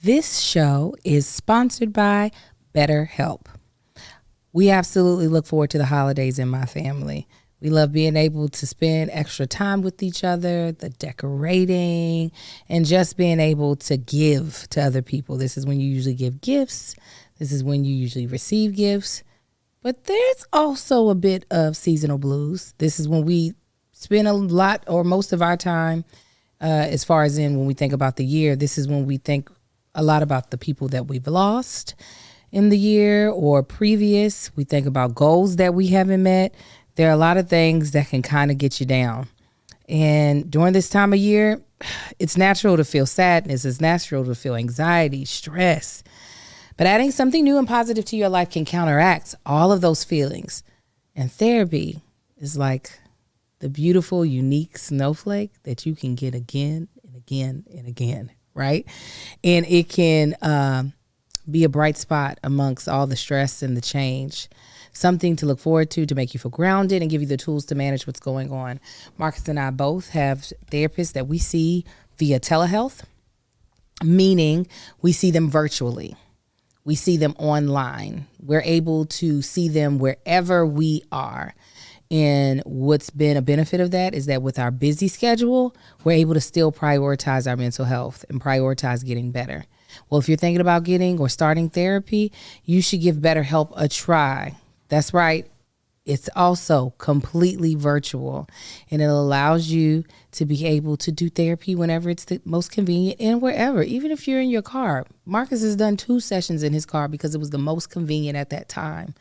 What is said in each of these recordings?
This show is sponsored by BetterHelp. We absolutely look forward to the holidays in my family. We love being able to spend extra time with each other, the decorating, and just being able to give to other people. This is when you usually give gifts. This is when you usually receive gifts. But there's also a bit of seasonal blues. This is when we spend a lot or most of our time, as far as in when we think about the year, this is when we think a lot about the people that we've lost in the year or previous. We think about goals that we haven't met. There are a lot of things that can kind of get you down. And during this time of year, it's natural to feel sadness. It's natural to feel anxiety, stress. But adding something new and positive to your life can counteract all of those feelings. And therapy is like the beautiful, unique snowflake that you can get again and again and again, right? And it can be a bright spot amongst all the stress and the change. Something to look forward to make you feel grounded and give you the tools to manage what's going on. Marcus and I both have therapists that we see via telehealth, meaning we see them virtually. We see them online. We're able to see them wherever we are. And what's been a benefit of that is that with our busy schedule, we're able to still prioritize our mental health and prioritize getting better. Well, if you're thinking about getting or starting therapy, you should give BetterHelp a try. That's right. It's also completely virtual, and it allows you to be able to do therapy whenever it's the most convenient and wherever, even if you're in your car. Marcus has done 2 sessions in his car because it was the most convenient at that time.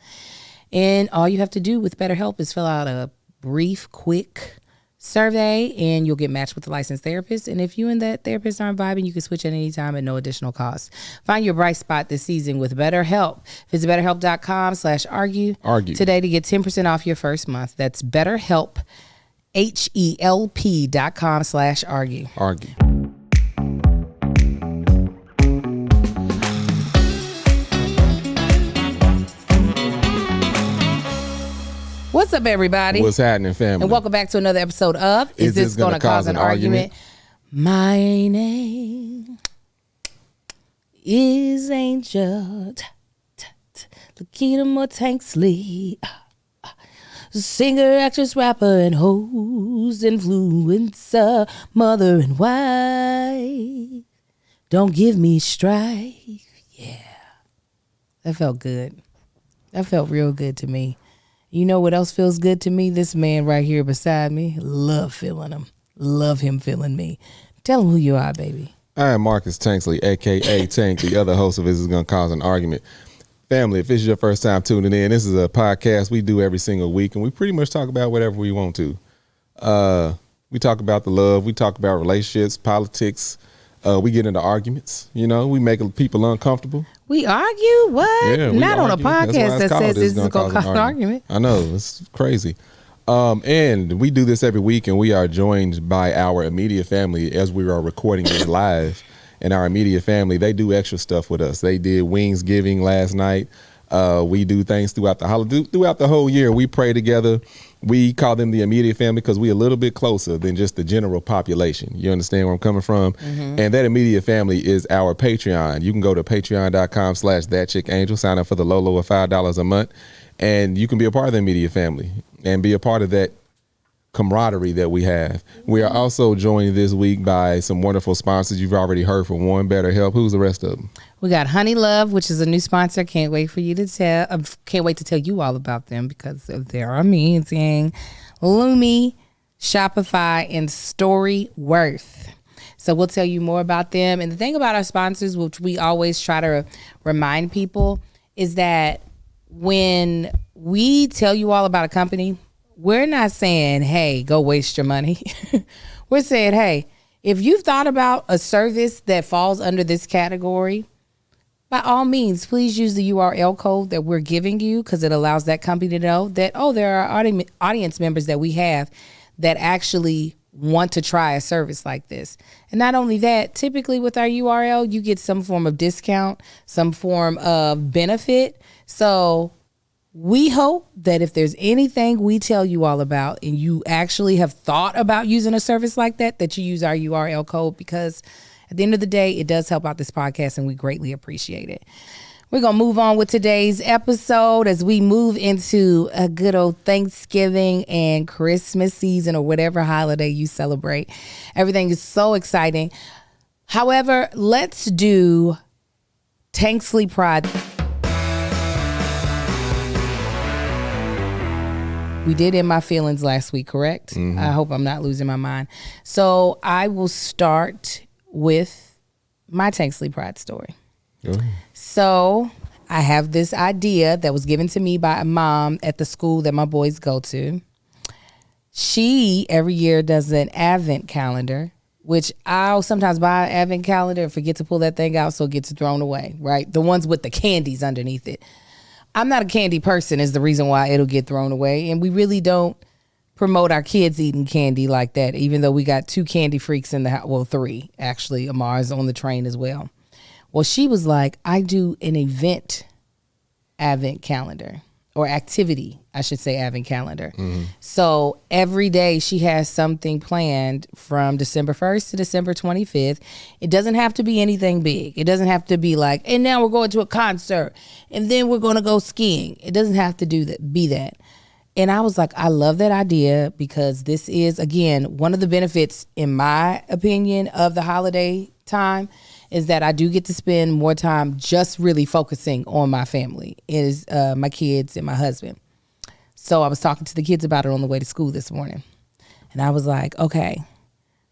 And all you have to do with BetterHelp is fill out a brief, quick survey, and you'll get matched with a licensed therapist. And if you and that therapist aren't vibing, you can switch at any time at no additional cost. Find your bright spot this season with BetterHelp. Visit BetterHelp.com/argue today to get 10% off your first month. That's BetterHelp, HELP.com/argue. Argue. What's up, everybody? What's happening, family? And welcome back to another episode of Is This Gonna Cause an Argument? My name is Angel Lakita Moore Tanksley, singer, actress, rapper, and host, influencer, mother and wife. Don't give me strife. Yeah. That felt good. That felt real good to me. You know what else feels good to me? This man right here beside me. Love feeling him. Love him feeling me. Tell him who you are, baby. I am Marcus Tanksley, a.k.a. Tank, the other host of This Is Gonna Cause an Argument. Family, if this is your first time tuning in, this is a podcast we do every single week, and we pretty much talk about whatever we want to. We talk about the love. We talk about relationships, politics. We get into arguments. You know, we make people uncomfortable. We argue? What? Yeah, Not on a podcast that says this is going to cause an argument. I know. It's crazy. And we do this every week, and we are joined by our immediate family as we are recording it live. And our immediate family, they do extra stuff with us. They did Wingsgiving last night. We do things throughout the holiday, throughout the whole year. We pray together. We call them the immediate family because we're a little bit closer than just the general population. You understand where I'm coming from? Mm-hmm. And that immediate family is our Patreon. You can go to patreon.com/thatchickangel, sign up for the low of $5 a month, and you can be a part of the immediate family and be a part of that camaraderie that we have. We are also joined this week by some wonderful sponsors. You've already heard from one, BetterHelp. Who's the rest of them? We got Honey Love, which is a new sponsor. Can't wait for you to tell. Can't wait to tell you all about them because they're amazing. Lumi, Shopify, and Storyworth. So we'll tell you more about them. And the thing about our sponsors, which we always try to remind people, is that when we tell you all about a company, we're not saying, hey, go waste your money. We're saying, hey, if you've thought about a service that falls under this category, by all means, please use the URL code that we're giving you because it allows that company to know that, oh, there are audience members that we have that actually want to try a service like this. And not only that, typically with our URL, you get some form of discount, some form of benefit. So we hope that if there's anything we tell you all about and you actually have thought about using a service like that, that you use our URL code because At the end of the day, it does help out this podcast, and we greatly appreciate it. We're going to move on with today's episode as we move into a good old Thanksgiving and Christmas season, or whatever holiday you celebrate. Everything is so exciting. However, let's do Tanksley Pride. We did In My Feelings last week, correct? Mm-hmm. I hope I'm not losing my mind. So I will start with my Tanksley Pride story. So I have this idea that was given to me by a mom at the school that my boys go to. She every year does an advent calendar, which I'll sometimes buy an advent calendar and forget to pull that thing out, so it gets thrown away, right? The ones with the candies underneath it. I'm not a candy person is the reason why it'll get thrown away. And we really don't promote our kids eating candy like that, even though we got 2 candy freaks in the house. Well, 3, actually. Amar's on the train as well. Well, she was like, I do an event advent calendar, or activity, I should say, advent calendar. Mm-hmm. So every day she has something planned from December 1st to December 25th. It doesn't have to be anything big. It doesn't have to be like, and now we're going to a concert, and then we're going to go skiing. It doesn't have to be that. And I was like, I love that idea, because this is, again, one of the benefits, in my opinion, of the holiday time is that I do get to spend more time just really focusing on my family, is my kids and my husband. So I was talking to the kids about it on the way to school this morning. And I was like, okay,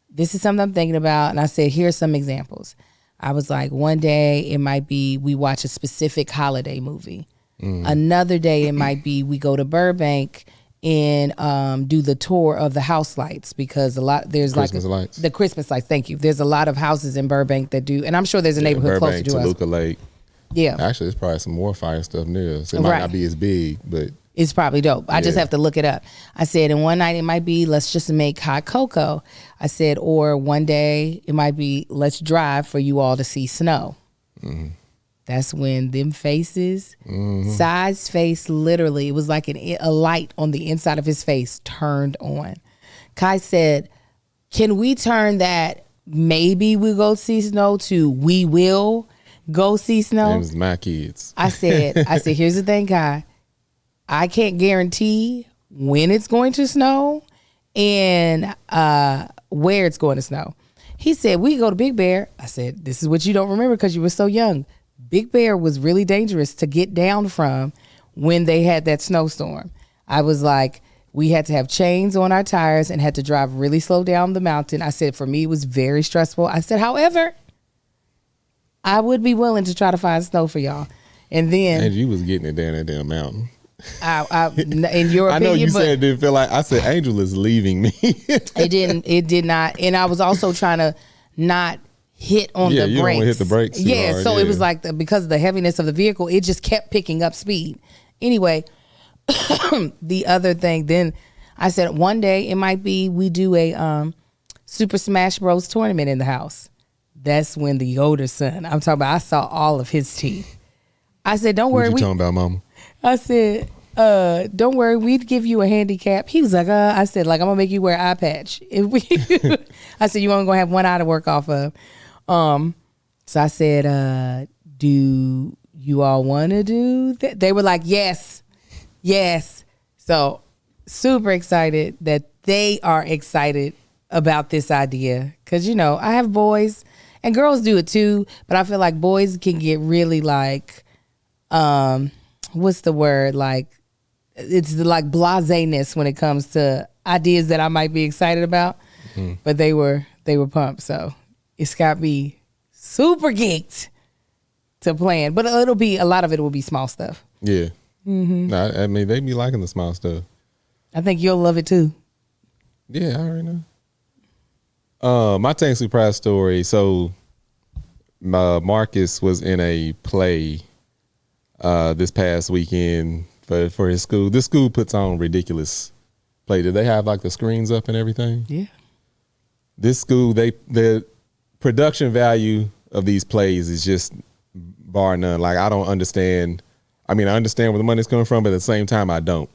this is something I'm thinking about. And I said, here's some examples. I was like, one day it might be we watch a specific holiday movie. Another day it might be we go to Burbank and do the tour of the house lights, because there's Christmas lights. The Christmas lights. Thank you. There's a lot of houses in Burbank that do, and I'm sure there's a neighborhood closer to us. Toluca Lake. Yeah. Actually, there's probably some more fire stuff near us. It might not be as big, but it's probably dope. I just have to look it up. I said, and one night it might be, let's just make hot cocoa. I said, or one day it might be, let's drive for you all to see snow. Mm-hmm. That's when them faces, Si's face, literally, it was like a light on the inside of his face turned on. Kai said, can we turn that maybe we'll go see snow to we will go see snow? It was my kids. I said, here's the thing, Kai. I can't guarantee when it's going to snow and where it's going to snow. He said, we go to Big Bear. I said, this is what you don't remember because you were so young. Big Bear was really dangerous to get down from when they had that snowstorm. I was like, we had to have chains on our tires and had to drive really slow down the mountain. I said, for me, it was very stressful. I said, however, I would be willing to try to find snow for y'all. And then... And you was getting it down that damn mountain. In your opinion, I know you said it didn't feel like... I said, Angel is leaving me. It did not. And I was also trying to not... hit on the brakes. Yeah, you don't want to hit the brakes too hard, so it was like, because of the heaviness of the vehicle, it just kept picking up speed. Anyway, the other thing, then I said one day it might be we do a Super Smash Bros. Tournament in the house. That's when the older son, I'm talking about, I saw all of his teeth. I said, don't worry. What you talking about, mama? I said, don't worry, we'd give you a handicap. He was like, I said, like, I'm going to make you wear an eye patch. I said, you only going to have one eye to work off of. So I said, do you all want to do that? They were like, yes. So super excited that they are excited about this idea. Cause I have boys and girls do it too, but I feel like boys can get really like, what's the word? Like, it's like blasé-ness when it comes to ideas that I might be excited about, but they were pumped. So it's got me super geeked to plan, but a lot of it will be small stuff. Yeah. Mm-hmm. I mean, they be liking the small stuff. I think you'll love it too. Yeah, I already know. My Tanksley Pride story. So, Marcus was in a play this past weekend for his school. This school puts on ridiculous play. Did they have like the screens up and everything? Yeah. This school, the production value of these plays is just bar none. Like, I don't understand. I mean, I understand where the money's coming from, but at the same time, I don't.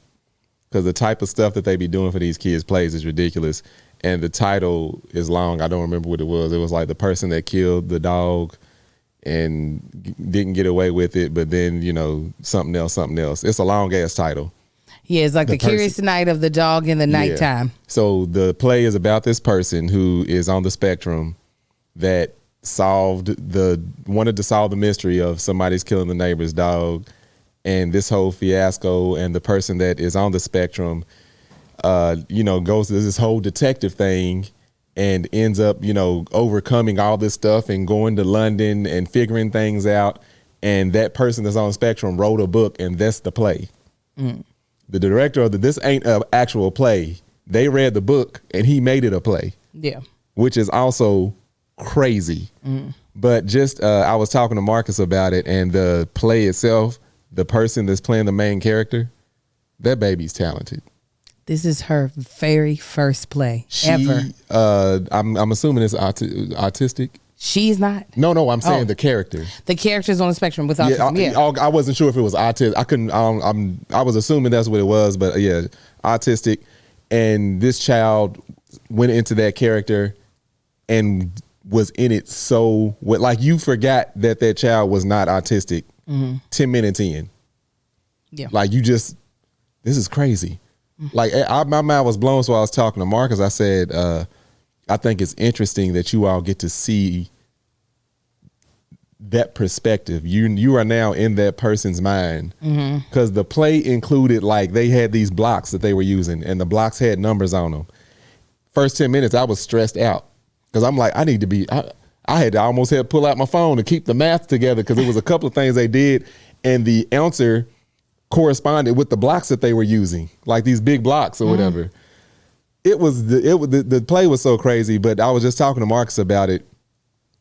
Because the type of stuff that they be doing for these kids' plays is ridiculous. and the title is long. I don't remember what it was. It was like the person that killed the dog and didn't get away with it, but then, you know, something else. It's a long ass title. Yeah, it's like the Curious Night of the Dog in the Nighttime. So the play is about this person who is on the spectrum that wanted to solve the mystery of somebody's killing the neighbor's dog, and this whole fiasco, and the person that is on the spectrum, you know, goes to this whole detective thing and ends up, you know, overcoming all this stuff and going to London and figuring things out. And that person that's on the spectrum wrote a book, and that's the play. The director of this ain't an actual play. They read the book and he made it a play. Yeah. Which is also crazy. But just, I was talking to Marcus about it, and the play itself, the person that's playing the main character, that baby's talented. This is her very first play ever. I'm assuming it's autistic. She's not. No, I'm saying the character. The character's on the spectrum with autism. I wasn't sure if it was autistic. I couldn't. I was assuming that's what it was, but yeah, autistic. And this child went into that character and was in it so like you forgot that child was not autistic 10 minutes in. Yeah, like you just, this is crazy. Like my mind was blown. So I was talking to Marcus. I said, I think it's interesting that you all get to see that perspective. You are now in that person's mind, because the play included, like, they had these blocks that they were using, and the blocks had numbers on them. First 10 minutes, I was stressed out because I'm like, I need to be. I had to almost had to pull out my phone to keep the math together, because there was a couple of things they did, and the answer corresponded with the blocks that they were using, like these big blocks or whatever. The play was so crazy, but I was just talking to Marcus about it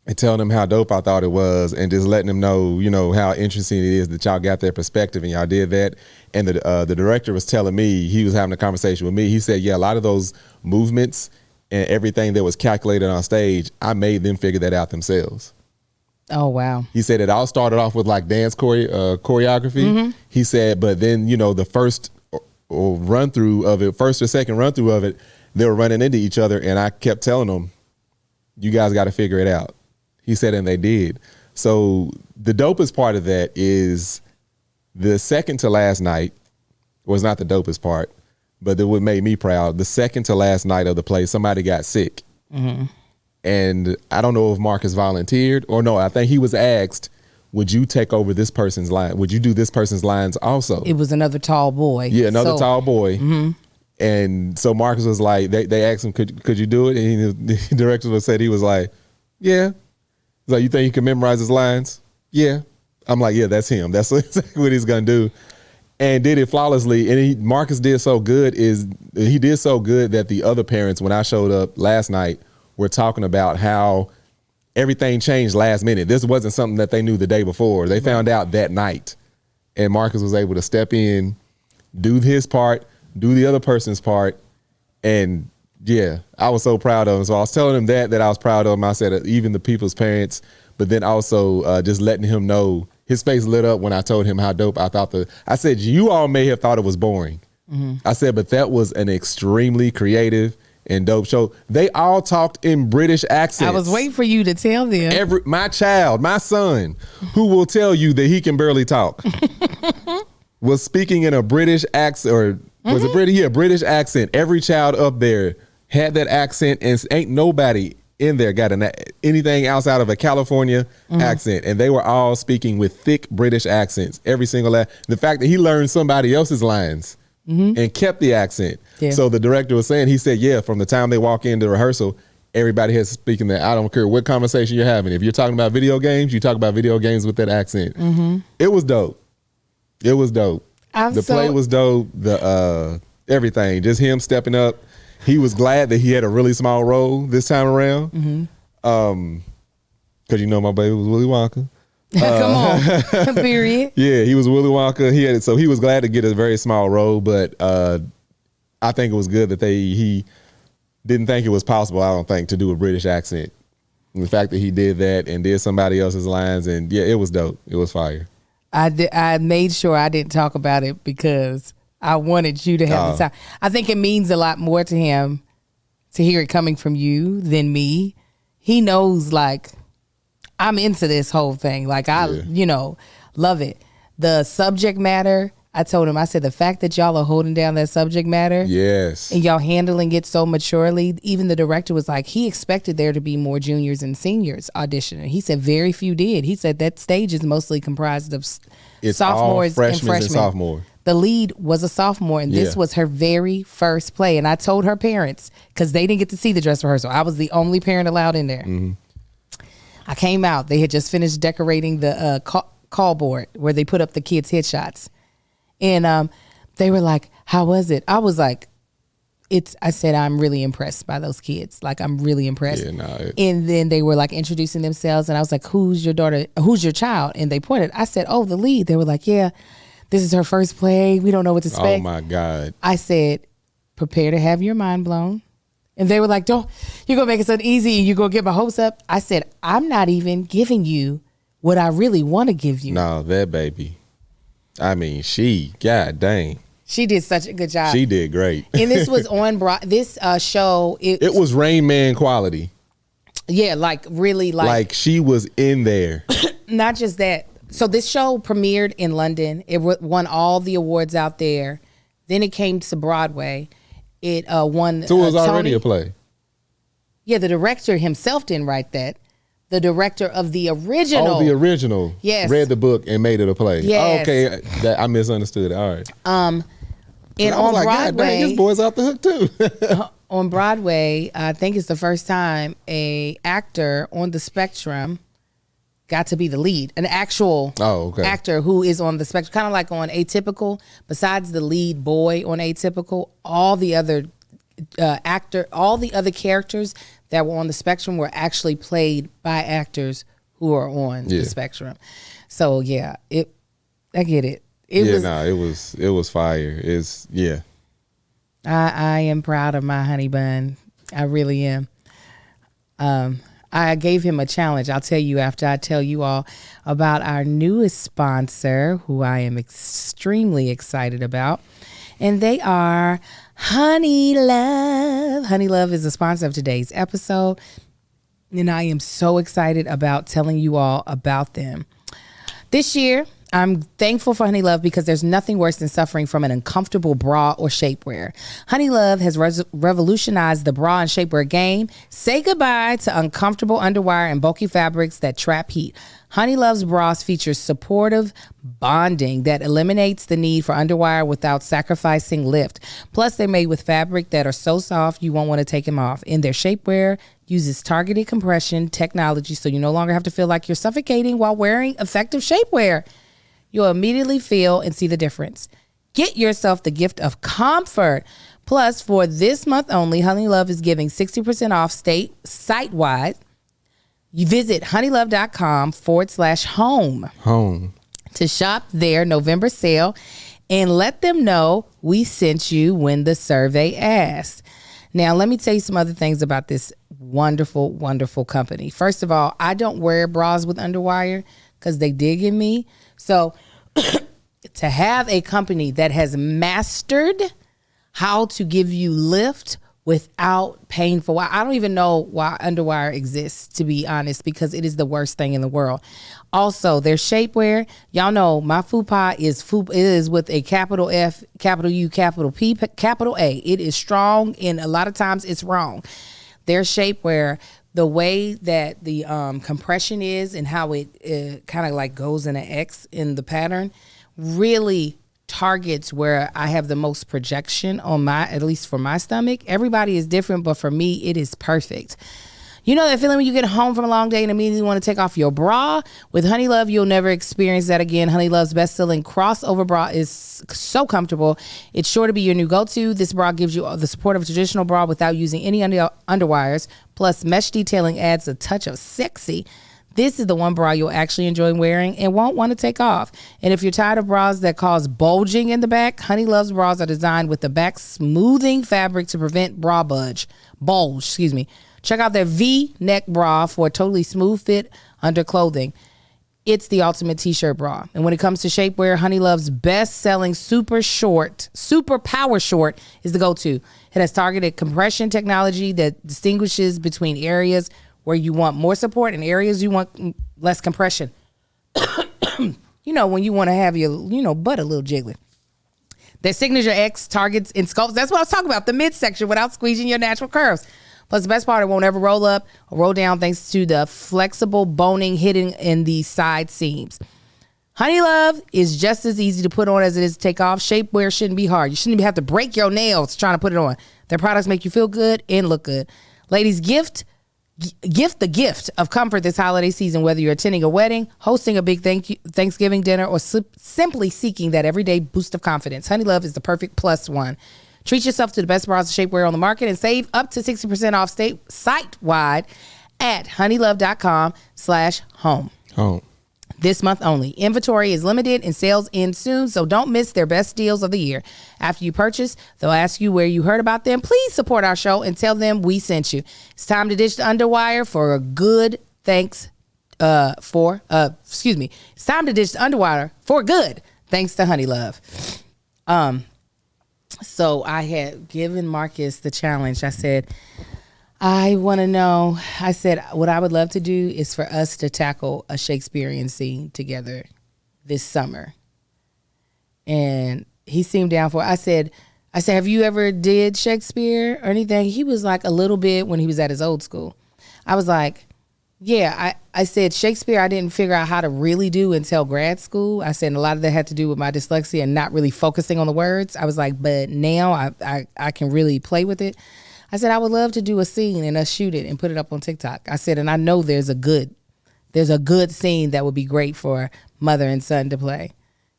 and telling him how dope I thought it was, and just letting him know, you know, how interesting it is that y'all got that perspective and y'all did that. And the director was telling me, he was having a conversation with me. He said, yeah, a lot of those movements and everything that was calculated on stage, I made them figure that out themselves. Oh, wow. He said it all started off with like dance choreography. He said, but then, you know, the first run through of it, first or second run through of it, they were running into each other, and I kept telling them, you guys got to figure it out. He said, and they did. So the dopest part of that is the second to last night was not the dopest part, but what made me proud, the second to last night of the play, somebody got sick. And I don't know if Marcus volunteered or no, I think he was asked, would you take over this person's line? Would you do this person's lines also? It was another tall boy. Yeah, another tall boy. And so Marcus was like, they asked him, could you do it? And the director said, he was like, yeah. He's like, you think you can memorize his lines? Yeah. I'm like, yeah, that's him. That's exactly what he's going to do. And did it flawlessly. And Marcus did so good that the other parents, when I showed up last night, were talking about how everything changed last minute. This wasn't something that they knew the day before. They found out that night. And Marcus was able to step in, do his part, do the other person's part. And yeah, I was so proud of him. So I was telling him that I was proud of him. I said, even the people's parents, but then also just letting him know, his face lit up when I told him how dope I thought I said, you all may have thought it was boring. I said, but that was an extremely creative and dope show. They all talked in British accents. I was waiting for you to tell them. My son, who will tell you that he can barely talk, was speaking in a British accent, or was it British? Yeah, British accent. Every child up there had that accent, and ain't nobody in there got anything outside of a California accent, and they were all speaking with thick British accents. Every single the fact that he learned somebody else's lines and kept the accent. Yeah. So the director was saying, he said, yeah, from the time they walk into rehearsal, everybody has speaking that. I don't care what conversation you're having. If you're talking about video games, you talk about video games with that accent. It was dope. It was dope. The play was dope. The everything, just him stepping up. He was glad that he had a really small role this time around. Because you know my baby was Willy Wonka. Come on, period. Yeah, he was Willy Wonka. So he was glad to get a very small role, but I think it was good that he didn't think it was possible, I don't think, to do a British accent. And the fact that he did that and did somebody else's lines, and yeah, it was dope. It was fire. I made sure I didn't talk about it because I wanted you to have the time. I think it means a lot more to him to hear it coming from you than me. He knows, like, I'm into this whole thing. Like, I, love it. The subject matter, I told him, I said, the fact that y'all are holding down that subject matter. Yes. And y'all handling it so maturely. Even the director was like, he expected there to be more juniors and seniors auditioning. He said very few did. He said that stage is mostly comprised of sophomores and freshmen. And sophomores. The lead was a sophomore, and this was her very first play. And I told her parents, because they didn't get to see the dress rehearsal. I was the only parent allowed in there. Mm-hmm. I came out. They had just finished decorating the call board where they put up the kids' headshots. And they were like, how was it? I was like, I said, I'm really impressed by those kids. Like, I'm really impressed. And then they were like introducing themselves. And I was like, who's your daughter? Who's your child? And they pointed. I said, oh, the lead. They were like, yeah, this is her first play. We don't know what to expect. Oh, my God. I said, prepare to have your mind blown. And they were like, you're going to make it so easy. You're going to get my hopes up. I said, I'm not even giving you what I really want to give you. No, that baby. I mean, God dang. She did such a good job. She did great. And this was on this show. It was Rain Man quality. Yeah, like really like she was in there. Not just that. So this show premiered in London. It won all the awards out there. Then it came to Broadway. It won. So it was already a play. Yeah, the director himself didn't write that. The director of the original. Oh, the original. Yes. Read the book and made it a play. Yes. Oh, okay, I misunderstood it. All right. And I was on like, Broadway, God dang, this boy's off the hook too. On Broadway, I think it's the first time a actor on the spectrum got to be the lead. An actual actor who is on the spectrum, kind of like on Atypical. Besides the lead boy on Atypical, all the other characters that were on the spectrum were actually played by actors who are on the spectrum. So I get it. It was fire. I am proud of my honey bun. I really am. I gave him a challenge. I'll tell you after I tell you all about our newest sponsor, who I am extremely excited about. And they are Honey Love. Honey Love is the sponsor of today's episode. And I am so excited about telling you all about them. This year, I'm thankful for Honey Love because there's nothing worse than suffering from an uncomfortable bra or shapewear. Honey Love has revolutionized the bra and shapewear game. Say goodbye to uncomfortable underwire and bulky fabrics that trap heat. Honey Love's bras feature supportive bonding that eliminates the need for underwire without sacrificing lift. Plus, they're made with fabric that are so soft you won't want to take them off. And their shapewear uses targeted compression technology so you no longer have to feel like you're suffocating while wearing effective shapewear. You'll immediately feel and see the difference. Get yourself the gift of comfort. Plus, for this month only, Honey Love is giving 60% off site-wide. You visit honeylove.com/home to shop their November sale and let them know we sent you when the survey asked. Now, let me tell you some other things about this wonderful, wonderful company. First of all, I don't wear bras with underwire because they dig in me. So to have a company that has mastered how to give you lift without painful, I don't even know why underwire exists, to be honest, because it is the worst thing in the world. Also, their shapewear, y'all know my fupa is with a capital F, capital U, capital P, capital A. It is strong, and a lot of times it's wrong. Their shapewear, the way that the compression is and how it kind of like goes in an X in the pattern, really targets where I have the most projection on at least for my stomach. Everybody is different, but for me, it is perfect. You know that feeling when you get home from a long day and immediately want to take off your bra? With Honey Love, you'll never experience that again. Honey Love's best-selling crossover bra is so comfortable. It's sure to be your new go-to. This bra gives you the support of a traditional bra without using any underwires. Plus, mesh detailing adds a touch of sexy. This is the one bra you'll actually enjoy wearing and won't want to take off. And if you're tired of bras that cause bulging in the back, Honey Love's bras are designed with the back smoothing fabric to prevent bulge. Check out their V-neck bra for a totally smooth fit under clothing. It's the ultimate t-shirt bra. And when it comes to shapewear, Honey Love's best-selling super power short is the go-to. It has targeted compression technology that distinguishes between areas where you want more support and areas you want less compression. You know, when you want to have your, butt a little jiggly. Their signature X targets and sculpts. That's what I was talking about, the midsection without squeezing your natural curves. Plus, the best part, it won't ever roll up or roll down thanks to the flexible boning hidden in the side seams. Honey Love is just as easy to put on as it is to take off. Shapewear shouldn't be hard. You shouldn't even have to break your nails trying to put it on. Their products make you feel good and look good. Ladies, gift the gift of comfort this holiday season, whether you're attending a wedding, hosting a big Thanksgiving dinner, or simply seeking that everyday boost of confidence. Honey Love is the perfect plus one. Treat yourself to the best bras and shapewear on the market and save up to 60% off site-wide at honeylove.com/home. This month only. Inventory is limited and sales end soon, so don't miss their best deals of the year. After you purchase, they'll ask you where you heard about them. Please support our show and tell them we sent you. It's time to ditch the underwire for a good It's time to ditch the underwire for good thanks to Honey Love. So I had given Marcus the challenge. I said, I want to know. I said, what I would love to do is for us to tackle a Shakespearean scene together this summer. And he seemed down for it. I said, have you ever did Shakespeare or anything? He was like a little bit when he was at his old school. I was like, yeah, I said Shakespeare I didn't figure out how to really do until grad school. I said a lot of that had to do with my dyslexia and not really focusing on the words. I was like, but now I can really play with it. I said I would love to do a scene and us shoot it and put it up on TikTok. I said, and I know there's a good scene that would be great for mother and son to play.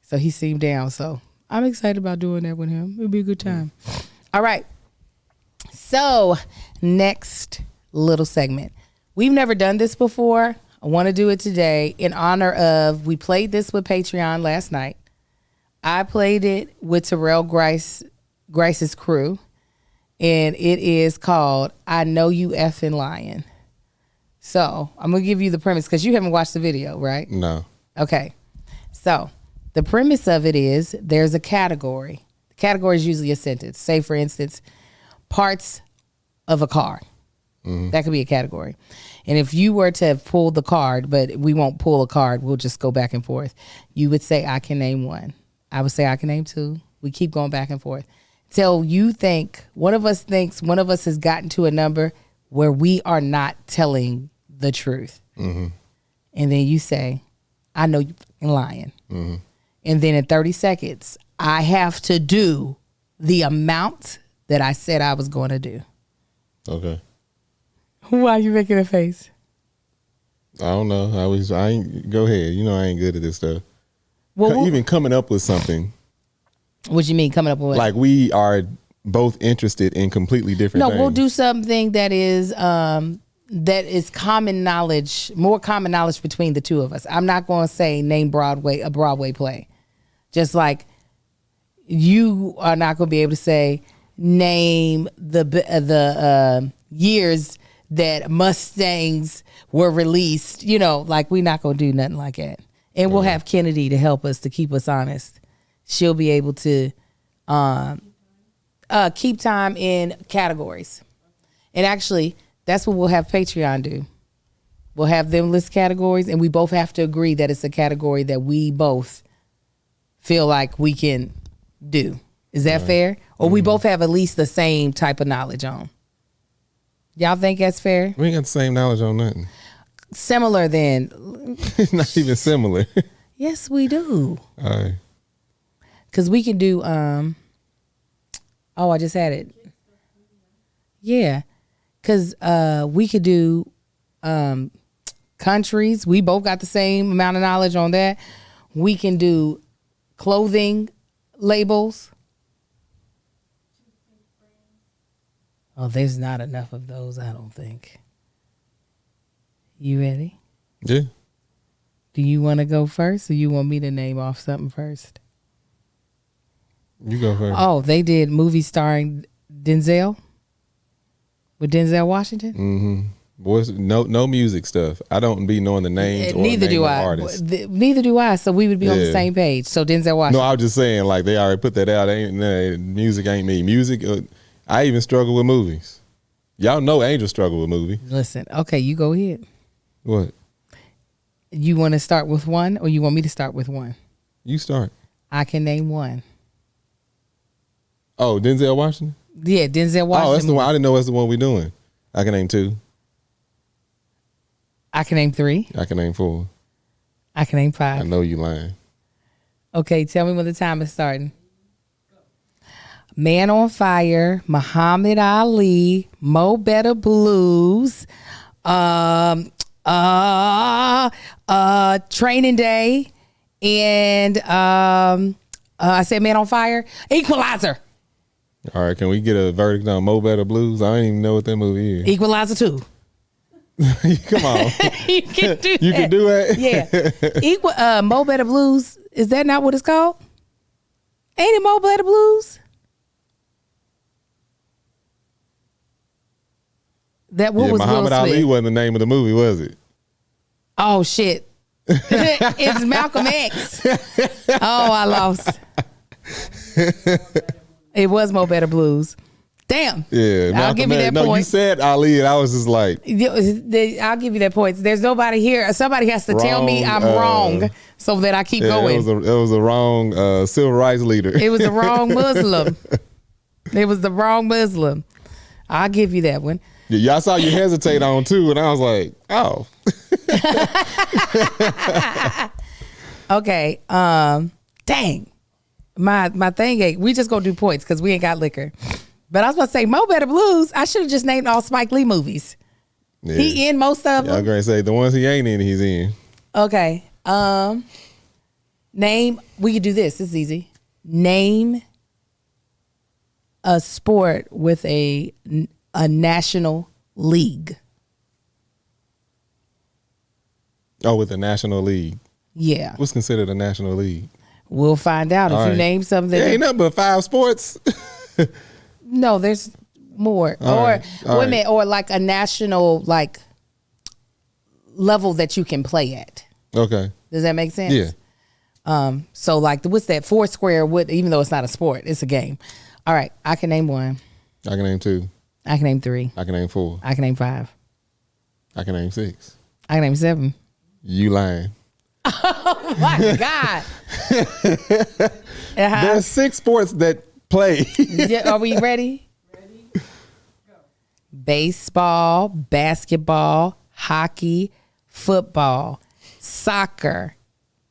So he seemed down. So I'm excited about doing that with him. It'll be a good time. All right. So next little segment. We've never done this before. I want to do it today in honor of, we played this with Patreon last night. I played it with Terrell Grice's crew, and it is called I Know You Effing Lyin. So I'm going to give you the premise because you haven't watched the video, right? No. Okay. So the premise of it is there's a category. The category is usually a sentence. Say, for instance, parts of a car. That could be a category. And if you were to pull the card, but we won't pull a card, we'll just go back and forth. You would say, I can name one. I would say, I can name two. We keep going back and forth. Till you think, one of us thinks one of us has gotten to a number where we are not telling the truth. And then you say, I know you're lying. And then in 30 seconds, I have to do the amount that I said I was going to do. Okay. Why are you making a face? I don't know. I ain't, go ahead. You know I ain't good at this stuff. Well, even coming up with something. What you mean coming up with what? Like we are both interested in completely different things. No, we'll do something that is common knowledge, more common knowledge between the two of us. I'm not going to say name a Broadway play. Just like you are not going to be able to say name the years that Mustangs were released, like we're not going to do nothing like that. And we'll have Kennedy to help us, to keep us honest. She'll be able to keep time in categories. And actually, that's what we'll have Patreon do. We'll have them list categories, and we both have to agree that it's a category that we both feel like we can do. Is that fair? Or we both have at least the same type of knowledge on. Y'all think that's fair? We ain't got the same knowledge on nothing. Similar then. Not even similar. Yes, we do. All right. Because we can do, I just had it. Yeah. Because we could do countries. We both got the same amount of knowledge on that. We can do clothing labels. Oh, there's not enough of those, I don't think. You ready? Yeah. Do you want to go first, or you want me to name off something first? You go first. Oh, they did movies starring Denzel? With Denzel Washington? Boys, no music stuff. I don't be knowing the names or Neither name do of I. artists. Neither do I. So we would be on the Yeah. same page. So Denzel No, Washington. I was just saying, like, they already put that out. Music ain't me. Music, I even struggle with movies. Y'all know Angel struggle with movies. Listen, okay, you go ahead. What? You want to start with one, or you want me to start with one? You start. I can name one. Oh, Denzel Washington? Yeah, Denzel Washington. Oh, that's the one. I didn't know that's the one we doing. I can name 2. I can name 3. I can name 4. I can name I 5. know you lying. Okay, tell me when the time is starting. Man on Fire, Muhammad Ali, Mo Better Blues, Training Day, and I said Man on Fire, Equalizer. All right, can we get a verdict on Mo Better Blues? I don't even know what that movie is. Equalizer 2. Come on. You can do that. You can do it? Yeah. Mo Better Blues, is that not what it's called? Ain't it Mo Better Blues? That what was Muhammad Will Smith? Ali wasn't the name of the movie, was it? Oh shit! It's Malcolm X. Oh, I lost. It was Mo Better Blues. Damn. Yeah, I'll give you that no, point. you said Ali, and I was just like, I'll give you that point. There's nobody here. Somebody has to tell me I'm wrong so that I keep going. It was a wrong civil rights leader. It was the wrong Muslim. It was the wrong Muslim. I'll give you that one. Yeah, y'all saw you hesitate on 2, and I was like, oh. Okay. Dang. My thing ain't. We just gonna do points because we ain't got liquor. But I was about to say Mo Better Blues. I should have just named all Spike Lee movies. Yeah. He in most of Y'all them. gonna say the ones he ain't in, he's in. Okay. Name. We could do this. This is easy. Name a sport with a national league. Oh, with the National League. Yeah. What's considered a National League? We'll find out All if you right. name something. There ain't nothing but 5 sports. No, there's more. All right. All Women, or like a national like level that you can play at. Okay. Does that make sense? Yeah. So like what's that? Foursquare would, even though it's not a sport, it's a game. All right, I can name 1. I can name 2. I can name 3. I can name 4. I can name 5. I can name 6. I can name 7. You lying. Oh my God. There's 6 sports that play. Yeah, are we ready? Baseball, basketball, hockey, football, soccer,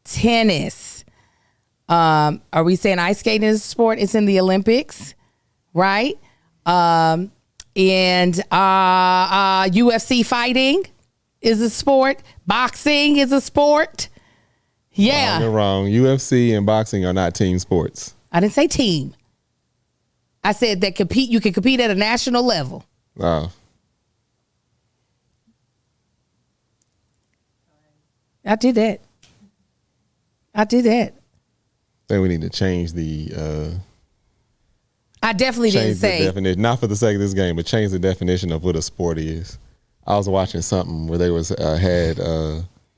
tennis. Are we saying ice skating is a sport? It's in the Olympics, right? And UFC fighting is a sport. Boxing is a sport. Yeah. You're wrong. UFC and boxing are not team sports. I didn't say team. I said that you can compete at a national level. Oh. I did that. I think we need to change the I definitely didn't say. definition. Not for the sake of this game, but change the definition of what a sport is. I was watching something where they had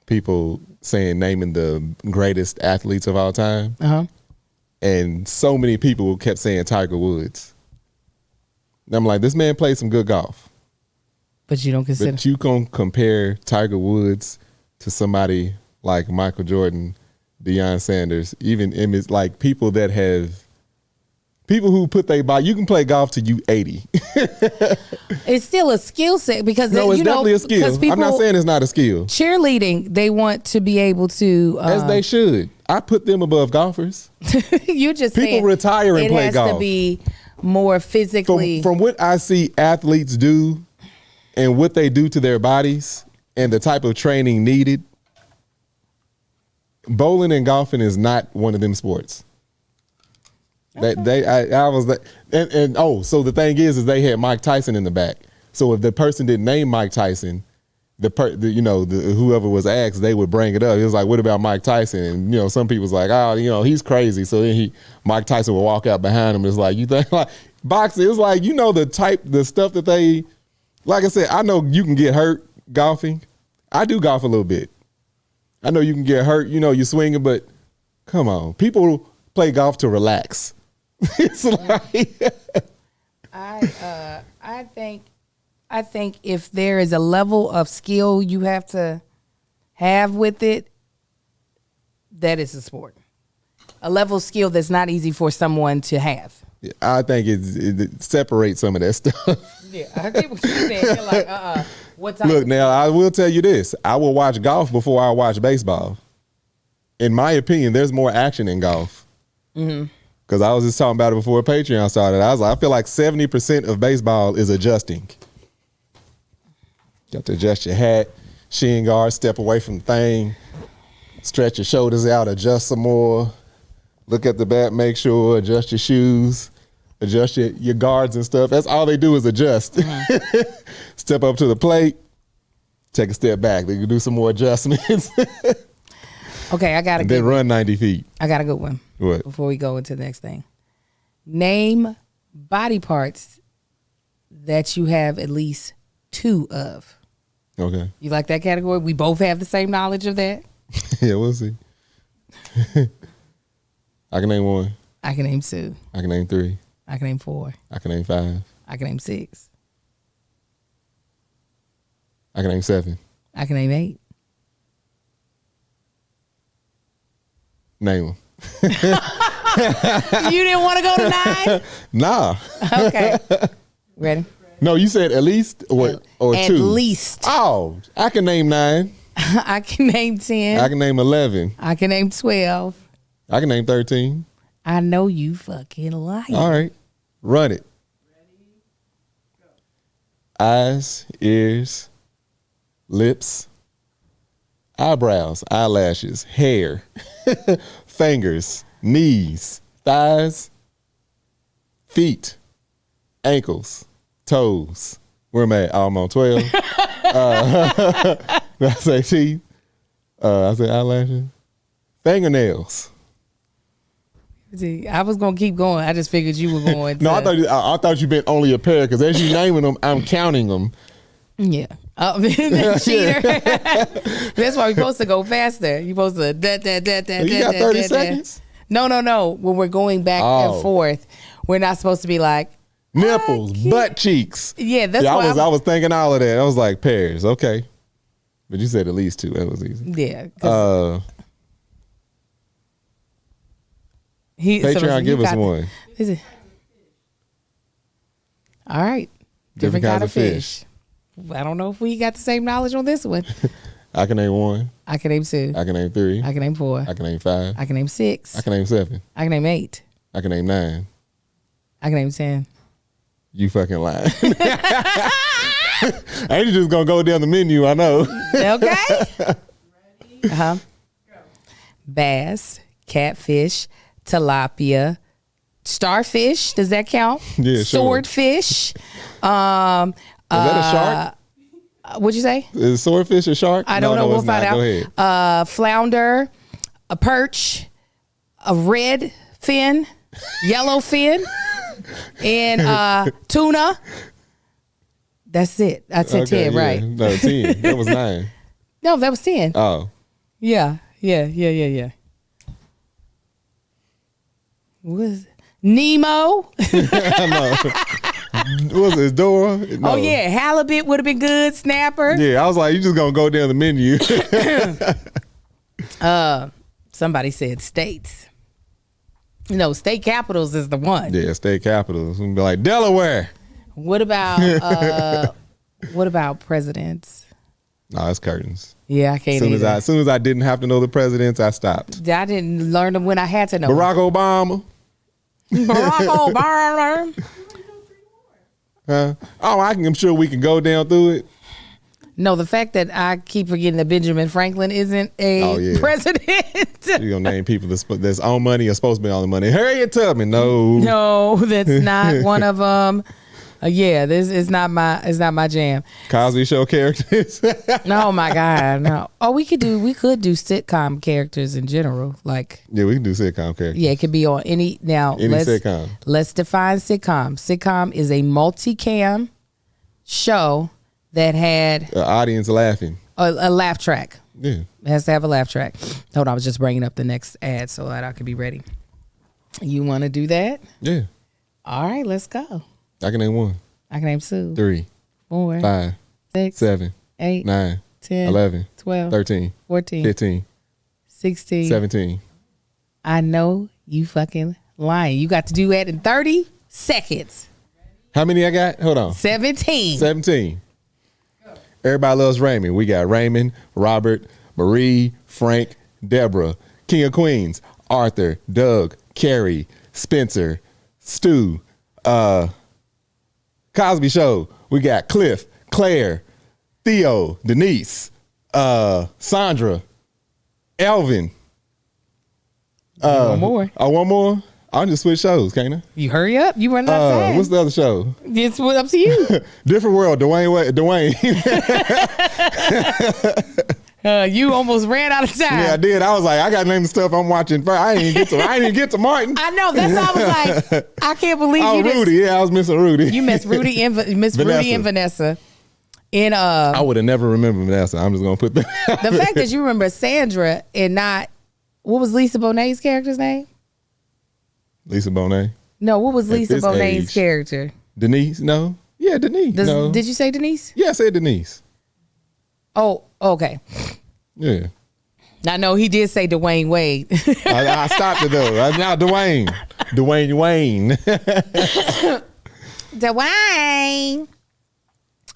people naming the greatest athletes of all time. Uh-huh. And so many people kept saying Tiger Woods. And I'm like, this man played some good golf. But you don't consider. But you can compare Tiger Woods to somebody like Michael Jordan, Deion Sanders, even like people who put their body. You can play golf till you 80. It's still a skill set because No, it's definitely a skill. People, I'm not saying it's not a skill. Cheerleading, they want to be able to. As they should. I put them above golfers. You just People saying retire and play It has golf. to be more physically. From what I see athletes do and what they do to their bodies and the type of training needed, bowling and golfing is not one of them sports. Okay. So the thing is they had Mike Tyson in the back. So if the person didn't name Mike Tyson, whoever was asked, they would bring it up. It was like, what about Mike Tyson? And some people's like, oh, he's crazy. So then Mike Tyson would walk out behind him. It's like, you think like boxing? It's like, the stuff that they Like I said, I know you can get hurt golfing. I do golf a little bit. I know you can get hurt, you're swinging, but come on. People play golf to relax. It's like I think if there is a level of skill you have to have with it, that is a sport. A level of skill that's not easy for someone to have. I think it separates some of that stuff. Yeah, I get what you're saying. You're like, what type Look, of now I will tell you this. I will watch golf before I watch baseball. In my opinion, there's more action in golf. Because I was just talking about it before Patreon started. I was like, I feel like 70% of baseball is adjusting. You have to adjust your hat, shin guard, step away from the thing, stretch your shoulders out, adjust some more. Look at the bat, make sure, adjust your shoes, adjust your guards and stuff. That's all they do is adjust. Step up to the plate, take a step back. They can do some more adjustments. Okay, I got a and good then run 90 feet. I got a good one. What? Before we go into the next thing. Name body parts that you have at least 2 of. Okay. You like that category? We both have the same knowledge of that? Yeah, we'll see. I can name 1. I can name 2. I can name 3. I can name 4. I can name 5. I can name 6. I can name 7. I can name 8. Name them. You didn't want to go to 9? Nah. Okay. Ready? No, you said at least or 2? At least. Oh, I can name 9. I can name 10. I can name 11. I can name 12. I can name 13. I know you fucking lying. All right. Run it. Ready, go. Eyes, ears, lips, eyebrows, eyelashes, hair, fingers, knees, thighs, feet, ankles, toes. Where am I? Oh, I'm on 12. Did I say teeth? I said eyelashes. Fingernails. See, I was gonna keep going. I just figured you were going. No, I thought you meant only a pair because as you naming them, I'm counting them. Yeah. Cheater. That's why we're supposed to go faster. You're supposed to You got 30 seconds? No. When we're going back and forth, we're not supposed to be like nipples, butt cheeks. Yeah, that's I why was thinking all of that. I was like pairs, okay. But you said at least 2. That was easy. Yeah. Patreon, give us one. Is it? All right. Different kind of fish. I don't know if we got the same knowledge on this one. I can name 1. I can name 2. I can name 3. I can name 4. I can name 5. I can name 6. I can name 7. I can name 8. I can name 9. I can name 10. You fucking lying. Ain't you just gonna go down the menu? I know. Okay. Ready, go. Bass, catfish, tilapia, starfish. Does that count? Yeah, sure. Swordfish. Is that a shark? What'd you say? Is swordfish a shark? I don't know. We'll find out. Go ahead. Flounder, a perch, a red fin, yellow fin, and tuna. That's it. I said 10, yeah. right? No, 10. That was 9. No, that was 10. Oh. Yeah. Was Nemo? No. Was it Dora? No. Oh yeah, halibut would have been good. Snapper. Yeah, I was like, you just gonna go down the menu. Somebody said states. State capitals is the one. Yeah, state capitals. We can be like Delaware. What about presidents? No, it's curtains. Yeah, I can't. As soon as I didn't have to know the presidents, I stopped. I didn't learn them when I had to know. Barack Obama. Barack Obama. I'm sure we can go down through it. No, the fact that I keep forgetting that Benjamin Franklin isn't a president. You're gonna name people that's on money or supposed to be on the money. Harriet Tubman, no. No, that's not one of them. This is not my jam. Cosby Show characters. Oh my God, no. Oh, we could do sitcom characters in general. Like, yeah, we can do sitcom characters. Yeah, it could be on any sitcom. Let's define sitcom. Sitcom is a multicam show that had The audience laughing. a laugh track. Yeah. It has to have a laugh track. Hold on, I was just bringing up the next ad so that I could be ready. You want to do that? Yeah. All right, let's go. I can name 1, I can name 2, 3, 4, 5, 6, 7, 8, 9, 10, 11, 12, 13, 14, 15, 16, 17. I know you fucking lying. You got to do that in 30 seconds. How many I got? Hold on. 17. 17. Everybody loves Raymond. We got Raymond, Robert, Marie, Frank, Deborah, King of Queens, Arthur, Doug, Carrie, Spencer, Stu, Cosby Show. We got Cliff, Claire, Theo, Denise, Sandra, Elvin. One more. Oh, one more? I'll just switch shows, can't I? You hurry up. You running out of time. What's the other show? It's up to you. Different World, Dwayne. You almost ran out of time. Yeah, I did. I was like, I got to name the stuff I'm watching first. I didn't even get to Martin. I know. That's why I was like, I can't believe Oh, you did. Rudy. Yeah, I was missing Rudy. You missed Rudy and Rudy and Vanessa. And I would have never remembered Vanessa. I'm just gonna put that. the fact that you remember Sandra and not what was Lisa Bonet's character's name? Lisa Bonet. No, what was At Lisa this Bonet's age. character? Denise? No. Yeah, Denise. No. Did you say Denise? Yeah, I said Denise. Oh, okay. Yeah. I know he did say Dwayne Wade. I stopped it though. Now Dwayne. Wayne. Dwayne.